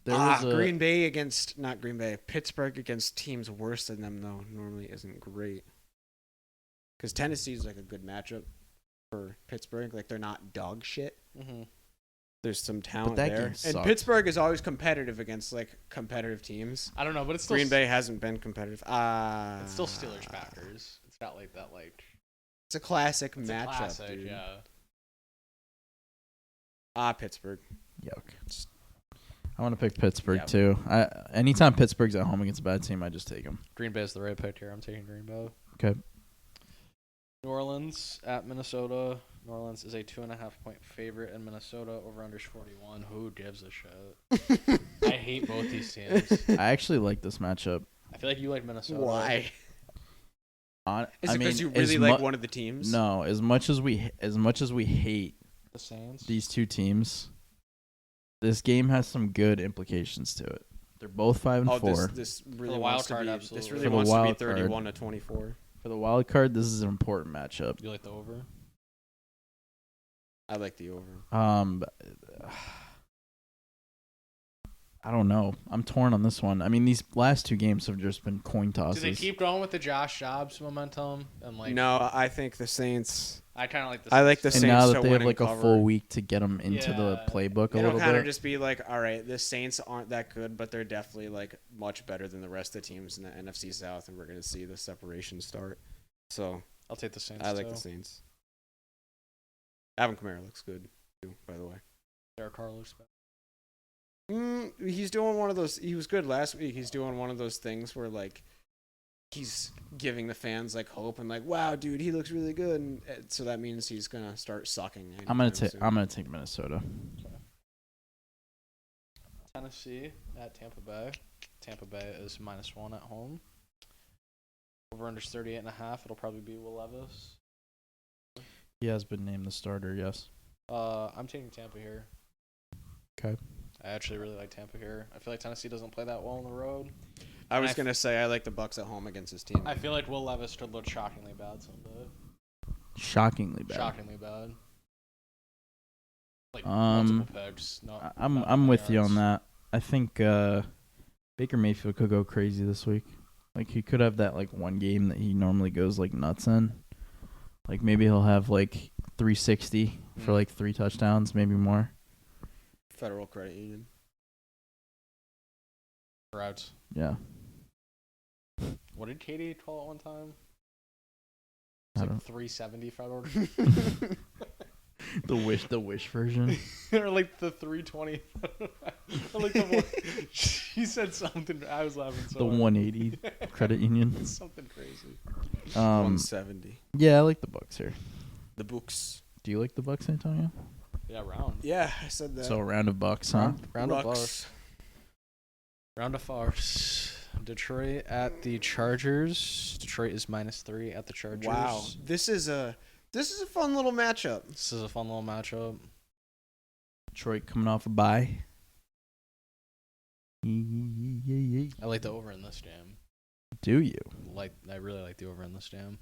there was a Green Bay against not Green Bay, Pittsburgh against teams worse than them though normally isn't great. Because Tennessee's like a good matchup for Pittsburgh. Like they're not dog shit. Mm-hmm. There's some talent that there, game and sucked. Pittsburgh is always competitive against like competitive teams. I don't know, but it's still Green Bay hasn't been competitive. It's still Steelers Packers. It's not like that. Like it's a classic it's matchup, a classic, dude. Yeah. Pittsburgh. Yuck. I want to pick Pittsburgh Yep. too. Anytime Pittsburgh's at home against a bad team, I just take them. Green Bay is the right pick here. I'm taking Green Bay. Okay. New Orleans at Minnesota. New Orleans is a 2.5-point favorite in Minnesota. Over under 41. Who gives a shit? I hate both these teams. I actually like this matchup. I feel like you like Minnesota. Why? Is it because you as really like one of the teams? No, as much as we hate The Saints. these two teams, this game has some good implications to it. They're both 5 and 4. This really the wants wild to card, be. absolutely. This For really the wants to be wild card. 31 to 24. For the wild card, this is an important matchup. You like the over? I like the over. I don't know. I'm torn on this one. I mean, these last two games have just been coin tosses. Do they keep going with the Josh Jobs momentum? And like, No, I think the Saints. I kind of like the. I like the and Saints now to that they win have like and a cover. full week to get them into the Yeah. playbook a It'll little kind bit. of just be like, all right, the Saints aren't that good, but they're definitely like much better than the rest of the teams in the NFC South, and we're gonna see the separation start. So I'll take the Saints. I like too. the Saints. Alvin Kamara looks good too, by the way. Derek Carr looks better. He's doing one of those. He was good last week. He's doing one of those things where like he's giving the fans like hope and like, wow, dude, he looks really good. And so that means he's gonna start sucking. I'm gonna anytime take. soon. I'm gonna take Minnesota. Tennessee at Tampa Bay. Tampa Bay is -1 at home. Over under 38.5. It'll probably be Will Levis. He has been named the starter. Yes. I'm taking Tampa here. Okay. I actually really like Tampa here. I feel like Tennessee doesn't play that well on the road. I was gonna say I like the Bucks at home against his team. I feel like Will Levis could look shockingly bad someday. Shockingly bad. Shockingly bad. Like Um, multiple picks. Not I'm with you on that. I think Baker Mayfield could go crazy this week. Like he could have that like one game that he normally goes like nuts in. Like maybe he'll have like 360 for like 3 touchdowns, maybe more. Federal Credit Union. Routes. Yeah. What did Katie call it one time? I It's don't- like 370 Federal. The wish version. Or like the 320. Or like the one. She said something. I was laughing so The hard. 180 credit union. Something crazy. 170. Yeah, I like the Bucks here. The books. Do you like the Bucks, Antonio? Yeah, round. Yeah, I said that. So a round of Bucks, huh? Round of Bucks. farce. Round of farce. Detroit at the Chargers. Detroit is -3 at the Chargers. Wow, this is a fun little matchup. This is a fun little matchup. Detroit coming off a bye. Do I like the over in this game. you? I really like the over in this game.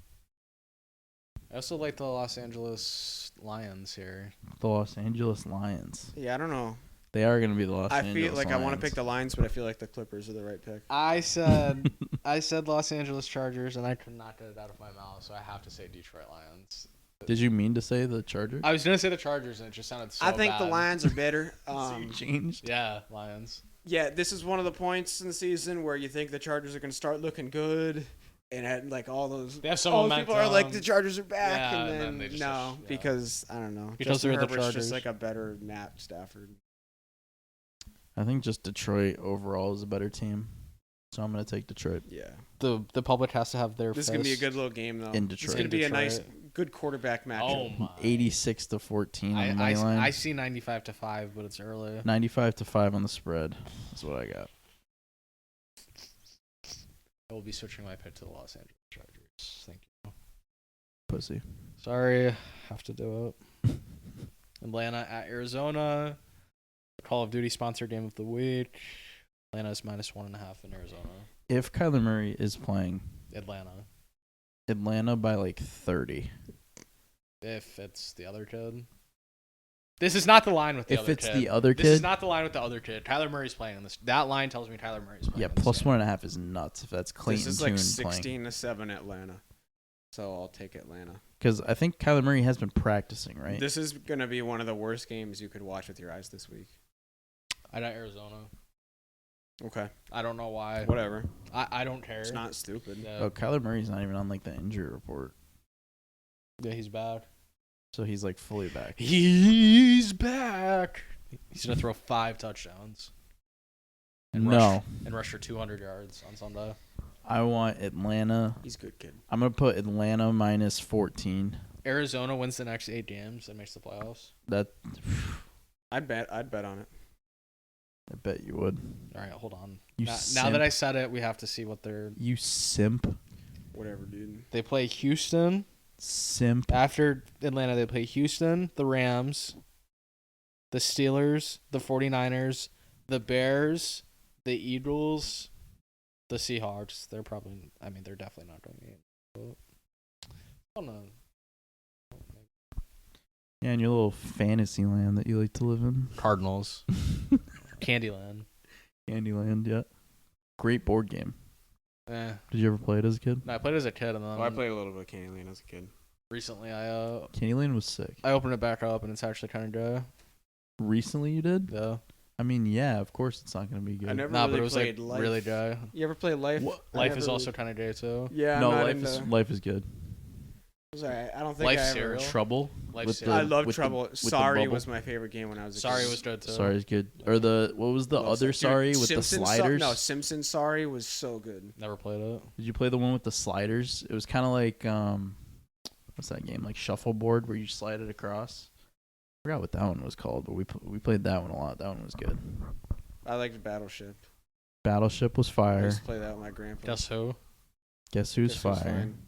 I also like the Los Angeles Lions here. The Los Angeles Lions. Yeah, I don't know. They are going to be the Los I Angeles feel like Lions. I want to pick the Lions, but I feel like the Clippers are the right pick. I said Los Angeles Chargers, and I could not get it out of my mouth, so I have to say Detroit Lions. Did you mean to say the Chargers? I was gonna say the Chargers, and it just sounded so I think the bad. Lions are better. So you changed. Yeah, Lions. Yeah, this is one of the points in the season where you think the Chargers are going to start looking good, and had, like all those They have some all those momentum. people are like the Chargers are back, Yeah, and and then they just no, yeah. because I don't know, Because Justin they're the Herbert's Chargers. just like a better Matt Stafford. I think just Detroit overall is a better team. So I'm going to take Detroit. Yeah, The public has to have their. this is going to be a good little game though. In It's Detroit. going to be a Detroit. nice, good quarterback matchup. Oh my. 86-14 on the money line. I see 95-5, but it's early. 95-5 on the spread. That's what I got. I will be switching my pick to the Los Angeles Chargers. Thank you. Pussy. Sorry, have to do it. Atlanta at Arizona. Call of Duty sponsor game of the week. Atlanta is -1.5 in Arizona. If Kyler Murray is playing, Atlanta by like 30. If it's the other kid. This is not the line with the If other it's kid. the other This is kid, not the line with the other kid. Tyler Murray's playing in this. That line tells me Tyler Murray's playing. yeah, in this plus game. 1.5 is nuts. If that's Clayton This is like Tune 16-7 Atlanta. So I'll take Atlanta. because I think Kyler Murray has been practicing, right? This is going to be one of the worst games you could watch with your eyes this week. I got Arizona. Okay. I don't know why. Whatever. I don't care. It's not stupid. Yeah, Oh, Kyler Murray's not even on like the injury report, yeah, he's back. so he's like fully back. He's back. He's gonna throw 5 touchdowns. No, Rush for 200 yards on Sunday. I want Atlanta. He's a good kid. I'm gonna put Atlanta minus 14. Arizona wins the next 8 games and makes the playoffs. That I'd bet on it. I bet you would. All right, hold on. You Now simp. that I said it, we have to see what You simp. Whatever, dude. they play. Houston Simp. after Atlanta. They play Houston, the Rams, the Steelers, the 49ers, the Bears, the Eagles, the Seahawks. They're probably. I mean, they're definitely not going to get. Oh no. Yeah, in your little fantasy land that you like to live in. Cardinals. Candyland. Candyland, yeah. Great board game. Eh. Did you ever play it as a kid? No, I played as a kid, and then I played a little bit of Candyland as a kid. recently Candyland was sick. I opened it back up, and it's actually kind of good. Recently you did? Yeah. I mean, yeah, of course it's not going to be good. I never Nah, really but it was played like Life. really good. You ever play Life? Life is also kind of good too. Yeah, no, I'm not life is good. Sorry, I don't think Life I ever. cereal. Trouble? Life With cereal. I love with Trouble. with the Sorry bubble? was my favorite game when I was a Sorry kid. was good too. Sorry is good. Or what was the Well, other dude, Sorry with the Simpsons sliders? No, Simpsons Sorry was so good. Never played it. Did you play the one with the sliders? It was kind of like what's that game? Like shuffleboard where you slide it across. I forgot what that one was called, but we played that one a lot. That one was good. I liked Battleship. Battleship was I fire. used to play that with my grandpa. Guess who? Guess who's Guess who's fire? fine.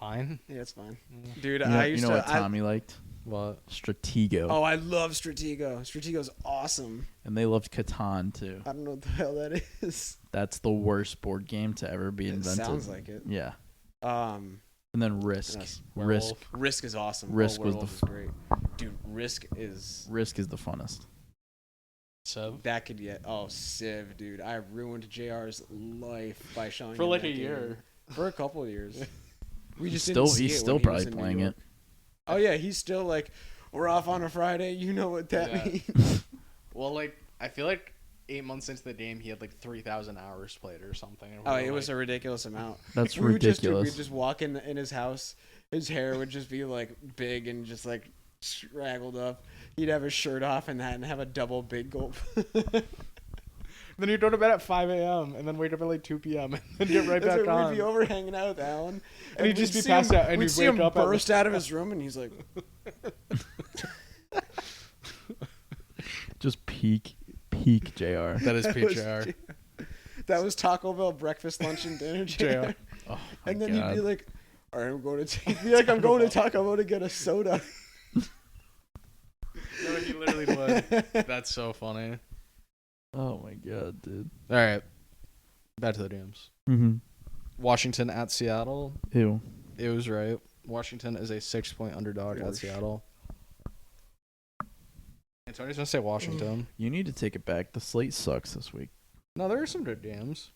Fine. Yeah, it's fine. Mm. Dude, You know, I used you know to. what Tommy liked? What? Stratego. Oh, I love Stratego. Stratego's awesome. And they loved Catan too. I don't know what the hell that is. That's the worst board game to ever be It invented. sounds like it. Yeah. Um, And then Risk. Yes. Risk. Risk is awesome. Risk was Werewolf is great. Dude, Risk is Risk is the funnest. So that could get. Oh, Civ, dude, I ruined JR's life by showing for him like that a game. year. For a couple of years. We just He's didn't still see he's it still when he was probably in New playing York. it. Oh yeah, he's still like, we're off on a Friday. You know what that Yeah. means. Well, like I feel like 8 months into the game, he had like 3,000 hours played or something. And we Oh, were it was like, a ridiculous amount. That's We would ridiculous. just walk in his house. His hair would just be like big and just like straggled up. He'd have his shirt off and that, and have a double big gulp. Then you'd go to bed at 5 a.m. and then wake up at like 2 p.m. and then get right That's back when on. We'd be over hanging out with Alan, And he'd just we'd be see passed him- out, and we'd he'd see wake him up at, burst out of his room, and he's like, Just peak JR. That is That was PJR. "That was Taco Bell breakfast, lunch, and dinner." JR. Oh And then God. he'd be like, "All right, I'm going to he'd be like, I'm going to Taco Bell to get a soda." No, he literally would. That's so funny. Oh my God, dude. All right, back to the games. Mm-hmm. Washington at Seattle. Ew. It was right. Washington is a 6-point underdog at Worse. Seattle. Antonio's gonna say Washington. You need to take it back. The slate sucks this week. No, there are some good games.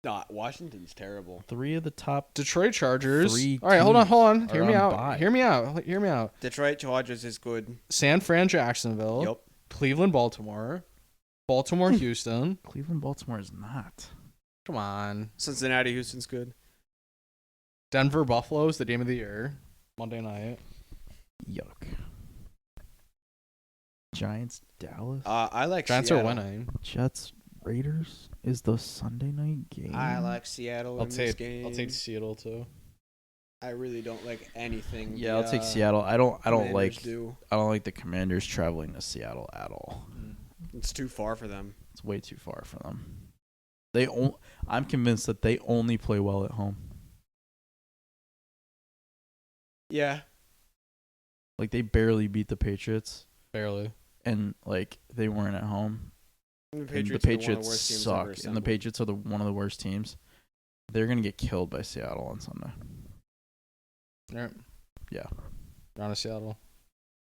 Nah, Washington's terrible. 3 of the top. Detroit Chargers. Three All right, hold teams on. are Hear me on out. bye. Hear me out. Hear me out. Detroit Chargers is good. San Fran, Jacksonville. Yep. Cleveland, Baltimore. Baltimore, Houston. Cleveland, Baltimore is not. Come on. Cincinnati, Houston's good. Denver, Buffalo is the game of the year. Monday night. Yuck. Giants, Dallas. I like Giants Seattle. are winning. Jets, Raiders is the Sunday night game. I like Seattle in this game. I'll take Seattle too. I really don't like anything. Yeah, I'll take Seattle. I don't like Do. I don't like the Commanders traveling to Seattle at all. It's too far for them. It's way too far for them. I'm convinced that they only play well at home. Yeah. Like they barely beat the Patriots, Barely. and like they weren't at home. The And Patriots, the are one of the Patriots worst teams suck, ever and the assembled. Patriots are one of the worst teams. They're gonna get killed by Seattle on Sunday. All right. Yeah. Round of Seattle.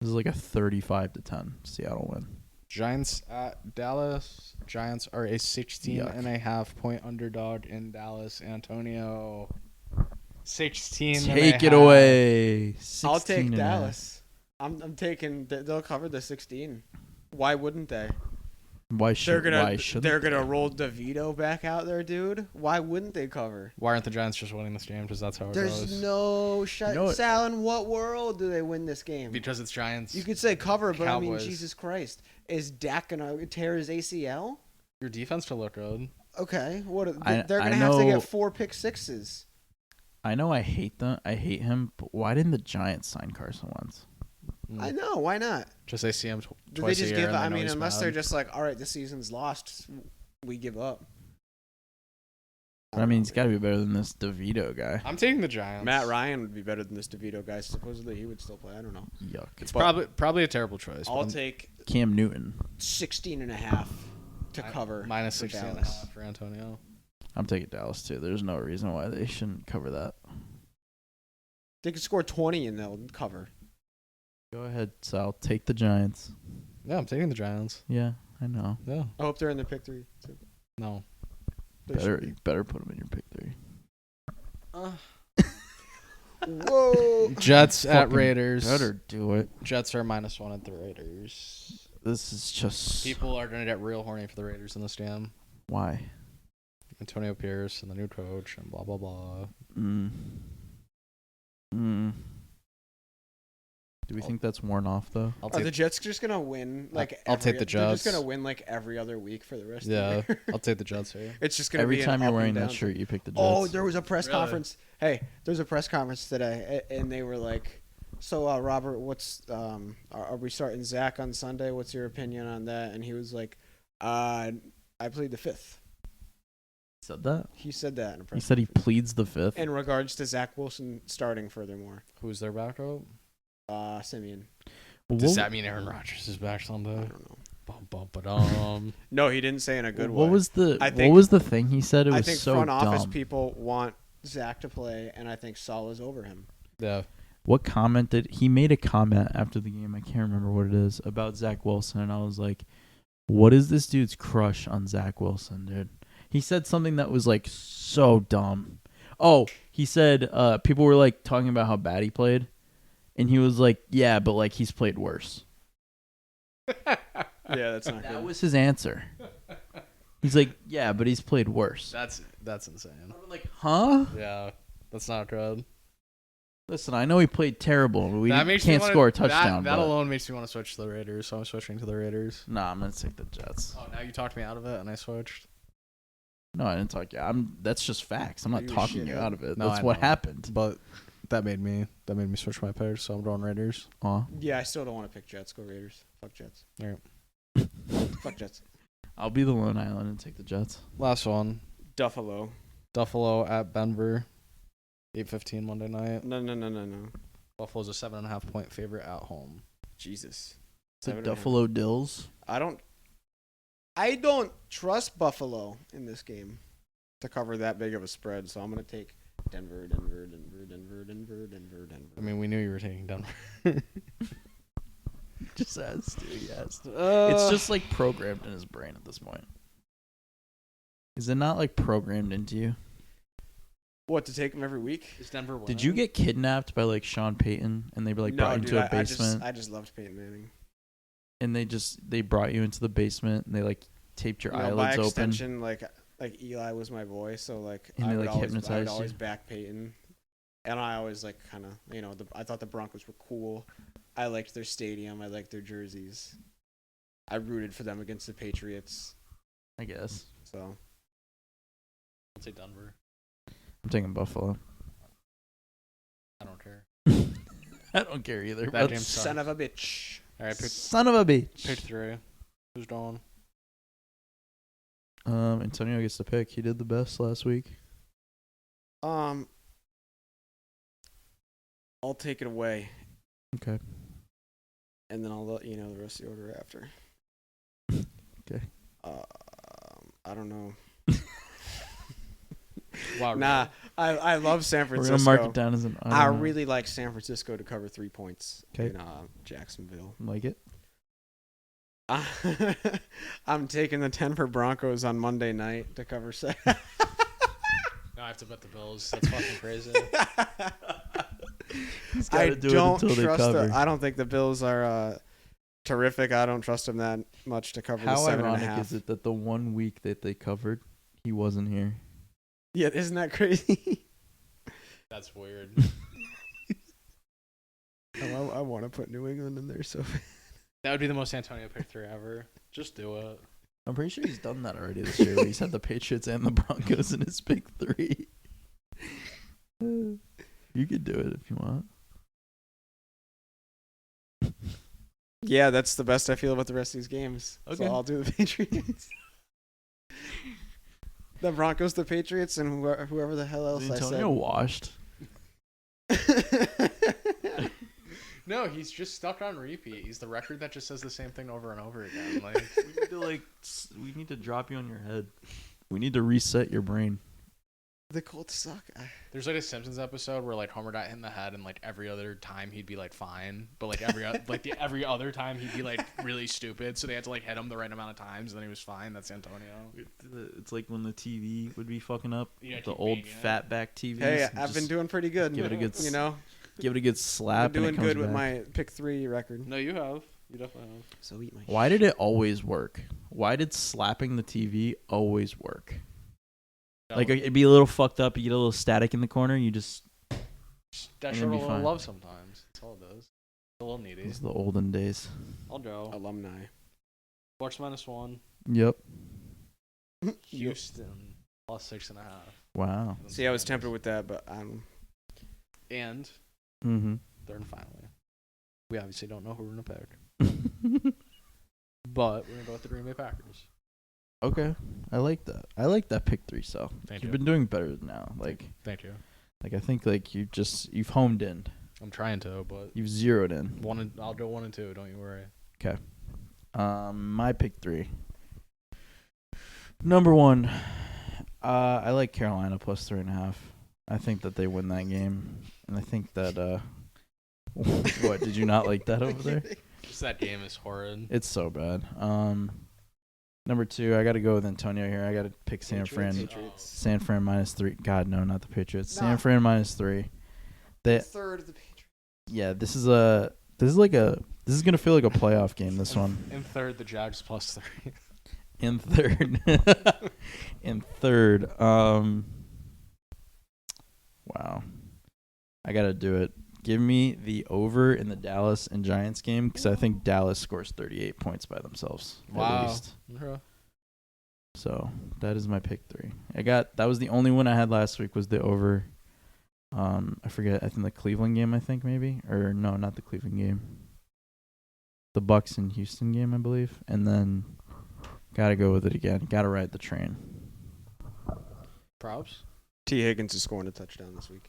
This is like a 35-10 Seattle win. Giants at Dallas. Giants are a 16.5 point underdog in Dallas. Antonio. 16. Take it away. I'll take 16.5. Dallas. I'm taking. They'll cover the 16. Why wouldn't they? Why They're shouldn't gonna roll DeVito back out there, dude. Why wouldn't they cover? Why aren't the Giants just winning this game? Because that's how it There's goes. no shut. You know what? Sal, in what world do they win this game? Because it's Giants. You could say cover, but I mean, Cowboys. Jesus Christ, is Dak gonna tear his ACL? Your defense to look good. Okay, what? I They're gonna have to know- get 4 pick sixes. I know I hate them. I hate him. But why didn't the Giants sign Carson Wentz? I know. Why not? Just they see him Do twice they just a year. give and up? they I know mean, he's unless bad. they're just like, all right, the season's lost, we give up. I mean, he's got to be better than this DeVito guy. I'm taking the Giants. Matt Ryan would be better than this DeVito guy. Supposedly, he would still play. I don't know. Yuck. It's But- probably a terrible choice. I'll but take Cam Newton. 16.5 to cover. minus for 16 Dallas. for Antonio. I'm taking Dallas too. There's no reason why they shouldn't cover that. They could score 20 and they'll cover. Go ahead, Sal. Take the Giants. Yeah, I'm taking the Giants. Yeah, I know. Yeah. I hope they're in the pick 3 too. No. They should be. You better put them in your pick 3. Whoa. Jets at Fucking Raiders. Better do it. Jets are -1 at the Raiders. This is just People are going to get real horny for the Raiders in this game. why. Antonio Pierce and the new coach and blah, blah, blah. Do we think that's worn off though? I'll Are the take, Jets just gonna win like? I'll take the They're just Jets. gonna win like every other week for the rest yeah, of the year. I'll take the Jets here. It's just gonna Every be an time you're up and wearing that down shirt, thing. you pick the Jets. Oh, there was a press Really? conference. Hey, there's a press conference today, and they were like, "So, Robert, what's are we starting Zach on Sunday? What's your opinion on that?" And he was like, "I plead the fifth." said that. He said that in a press He said he conference. pleads the fifth. In regards to Zach Wilson starting, furthermore, Who's their backup? Simeon. Does that mean Aaron Rodgers is back I Sunday? don't know. Bum, bum, ba-dum. No, he didn't say in a good way. What was the I what think- was the thing he said? It I was think so front office dumb. people want Zach to play, and I think Saul is over him. Yeah. What comment did he made a comment after the game? I can't remember what it is about Zach Wilson, and I was like, "What is this dude's crush on Zach Wilson, dude?" He said something that was like so dumb. Oh, he said people were like talking about how bad he played, and he was like, "Yeah, but like he's played worse." Yeah, that's not That good. was his answer. He's like, "Yeah, but he's played worse." That's insane. I was like, "Huh?" Yeah, that's not good. Listen, I know he played terrible, but we That makes me can't wanna- score a touchdown. That but alone makes me want to switch to the Raiders, so I'm switching to the Raiders. Nah, I'm gonna take the Jets. Oh, now you talked me out of it, and I switched. No, I didn't talk you. That's just facts. I'm not You talking you shithead. out of it. No, That's I what know. happened. But that made me switch my picks, so I'm going Raiders. Aw. Yeah, I still don't want to pick Jets. Go Raiders. Fuck Jets. All right. Fuck Jets. I'll be the Lone Island and take the Jets. Last one. Duffalo. Buffalo at Denver. 8:15 Monday night. No. Buffalo's a 7.5 point favorite at home. Jesus. The 7.5. Buffalo Dills. I don't trust Buffalo in this game to cover that big of a spread, so I'm gonna take Denver. I mean, we knew you were taking Denver. Just as yes. It's just like programmed in his brain at this point. Is it not like programmed into you? What, to take him every week? Is Denver winning? Did you get kidnapped by like Sean Payton and they were like No, brought you dude, into a basement I just loved Peyton Manning. and they brought you into the basement and they like taped your You know, eyelids by open? extension, like Eli was my boy, so like And I they, would like, always, hypnotized always you? back Peyton, and I always like kind of I thought the Broncos were cool. I liked their stadium. I liked their jerseys. I rooted for them against the Patriots. I guess. So I'll take Denver. I'm taking Buffalo. I don't care. I don't care either. That but game's son of a bitch. All right, pick son of a bitch. 3. Who's going? Antonio gets the pick. He did the best last week. I'll take it away, Okay. and then I'll let you know the rest of the order after. Okay. I don't know. Wow, Nah, I love San We're Francisco. gonna mark it down as an. I don't know. really like San Francisco to cover 3 points 'Kay. in Jacksonville. Like it. I'm taking the Denver Broncos on Monday night to cover 7. No, I have to bet the Bills. That's fucking crazy. He's I gotta do it don't until they trust. cover. I don't think the Bills are terrific. I don't trust them that much to cover the How 7.5. ironic is it that the 1 week that they covered, he wasn't here? Yeah, isn't that crazy? That's weird. I want to put New England in there so bad. That would be the most Antonio pick 3 ever. Just do it. I'm pretty sure he's done that already this year. Where he's had the Patriots and the Broncos in his big 3. You could do it if you want. Yeah, that's the best I feel about the rest of these games. Okay. So I'll do the Patriots. The Broncos, the Patriots, and whoever the hell else Is I Antonio washed? said. No, he's just stuck on repeat. He's the record that just says the same thing over and over again. Like, We need to drop you on your head. We need to reset your brain. The Colts suck. there's like a Simpsons episode where like Homer got hit in the head, and like every other time he'd be like fine, but like every other time he'd be like really stupid. So they had to like hit him the right amount of times, and then he was fine. That's Antonio. It's like when the TV would be fucking up. Yeah, The keep old banging it. fat back TVs. Hey, and I've been just doing pretty good. give it a good you know, give it a good slap. I'm doing and it comes good with back. my pick 3 record. No, you have. You definitely have. So eat my. Why did it always work? Why did slapping the TV always work? Like it'd be a little fucked up. You get a little static in the corner. You just that and showed a it'd be little fine. love sometimes. That's all it does. It's a little needy. It's the olden days. I'll go. Alumni. Bucks -1. Yep. Houston +6.5. Wow. See, I was tempted with that, but And Mm-hmm. third and finally, we obviously don't know who we're gonna pick, but we're gonna go with the Green Bay Packers. Okay. I like that. I like that pick 3. So Thank you've you. been doing better now. Like Thank you. I think like you've homed in. I'm trying to, but You've zeroed in. I'll go 1 and 2. Don't you worry. My pick 3. Number 1, I like Carolina +3.5. I think that they win that game, and I think that what, did you not like that over there? Just that game is horrid. It's so bad. Number 2, I got to go with Antonio here. I got to pick San Fran. Patriots. San Fran -3. God no, not the Patriots. Nah. San Fran -3. They, Third of the Patriots. yeah, this is gonna feel like a playoff game. This one. In third, the Jags +3. In third. In third. Wow. I got to do it. Give me the over in the Dallas and Giants game because I think Dallas scores 38 points by themselves. Wow. At least. Okay. So that is my pick 3. That was the only one I had last week was the over. I forget. I think the Cleveland game, I think maybe. Or no, not the Cleveland game. The Bucks and Houston game, I believe. And then got to go with it again. Got to ride the train. Props. T. Higgins is scoring a touchdown this week.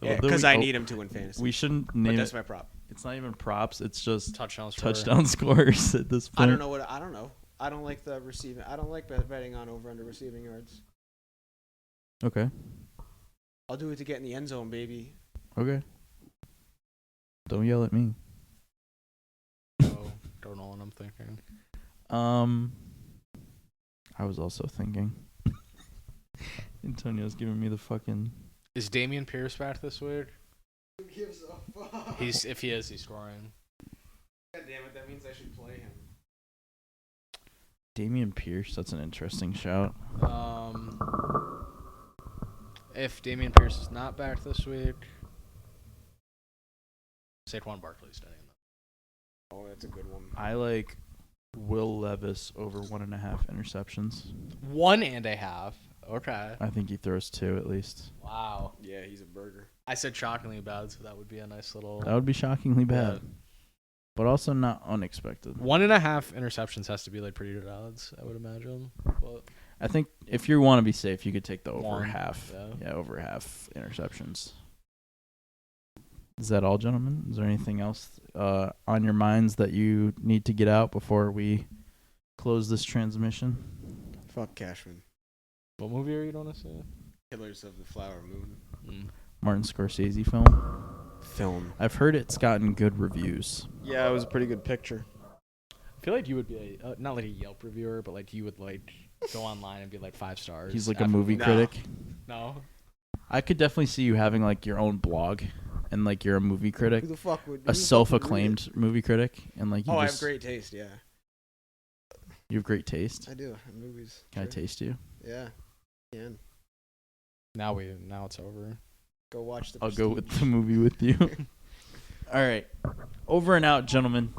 Yeah, Because I need him to win fantasy. We shouldn't But name that's it. my prop. It's not even props. It's just Touchdowns. touchdown scores at this point. I don't know. I don't like the receiving. I don't like betting on over under receiving yards. Okay. I'll do it to get in the end zone, baby. Okay. Don't yell at me. Oh, don't know what I'm thinking. I was also thinking. Antonio's giving me the fucking. Is Damian Pierce back this week? Who gives a fuck? If he is, he's scoring. God damn it! That means I should play him. Damian Pierce. That's an interesting shout. If Damian Pierce is not back this week, Saquon Barkley's staying. Oh, that's a good one. I like Will Levis over 1.5 interceptions. 1.5. Okay. I think he throws 2 at least. Wow. Yeah, he's a burger. I said shockingly bad, so that would be a nice little. That would be shockingly bad. Yeah. But also not unexpected. 1.5 interceptions has to be like pretty good odds, I would imagine. But I think if you want to be safe, you could take the over 1, half. yeah. Yeah, over half interceptions. Is that all, gentlemen? Is there anything else on your minds that you need to get out before we close this transmission? Fuck Cashman. What movie are you going to see? Killers of the Flower Moon. Martin Scorsese film. I've heard it's gotten good reviews. Yeah, it was a pretty good picture. I feel like you would be not like a Yelp reviewer, but like you would like go online and be like 5 stars. He's like a movie critic. No. I could definitely see you having like your own blog, and like you're a movie critic, Who the fuck would? a self-acclaimed movie critic, and like you I just, have great taste. Yeah, you have great taste. I do in movies. Can I taste you? Yeah, can. Now it's over. Go watch the. I'll go with the movie with you. All right, over and out, gentlemen.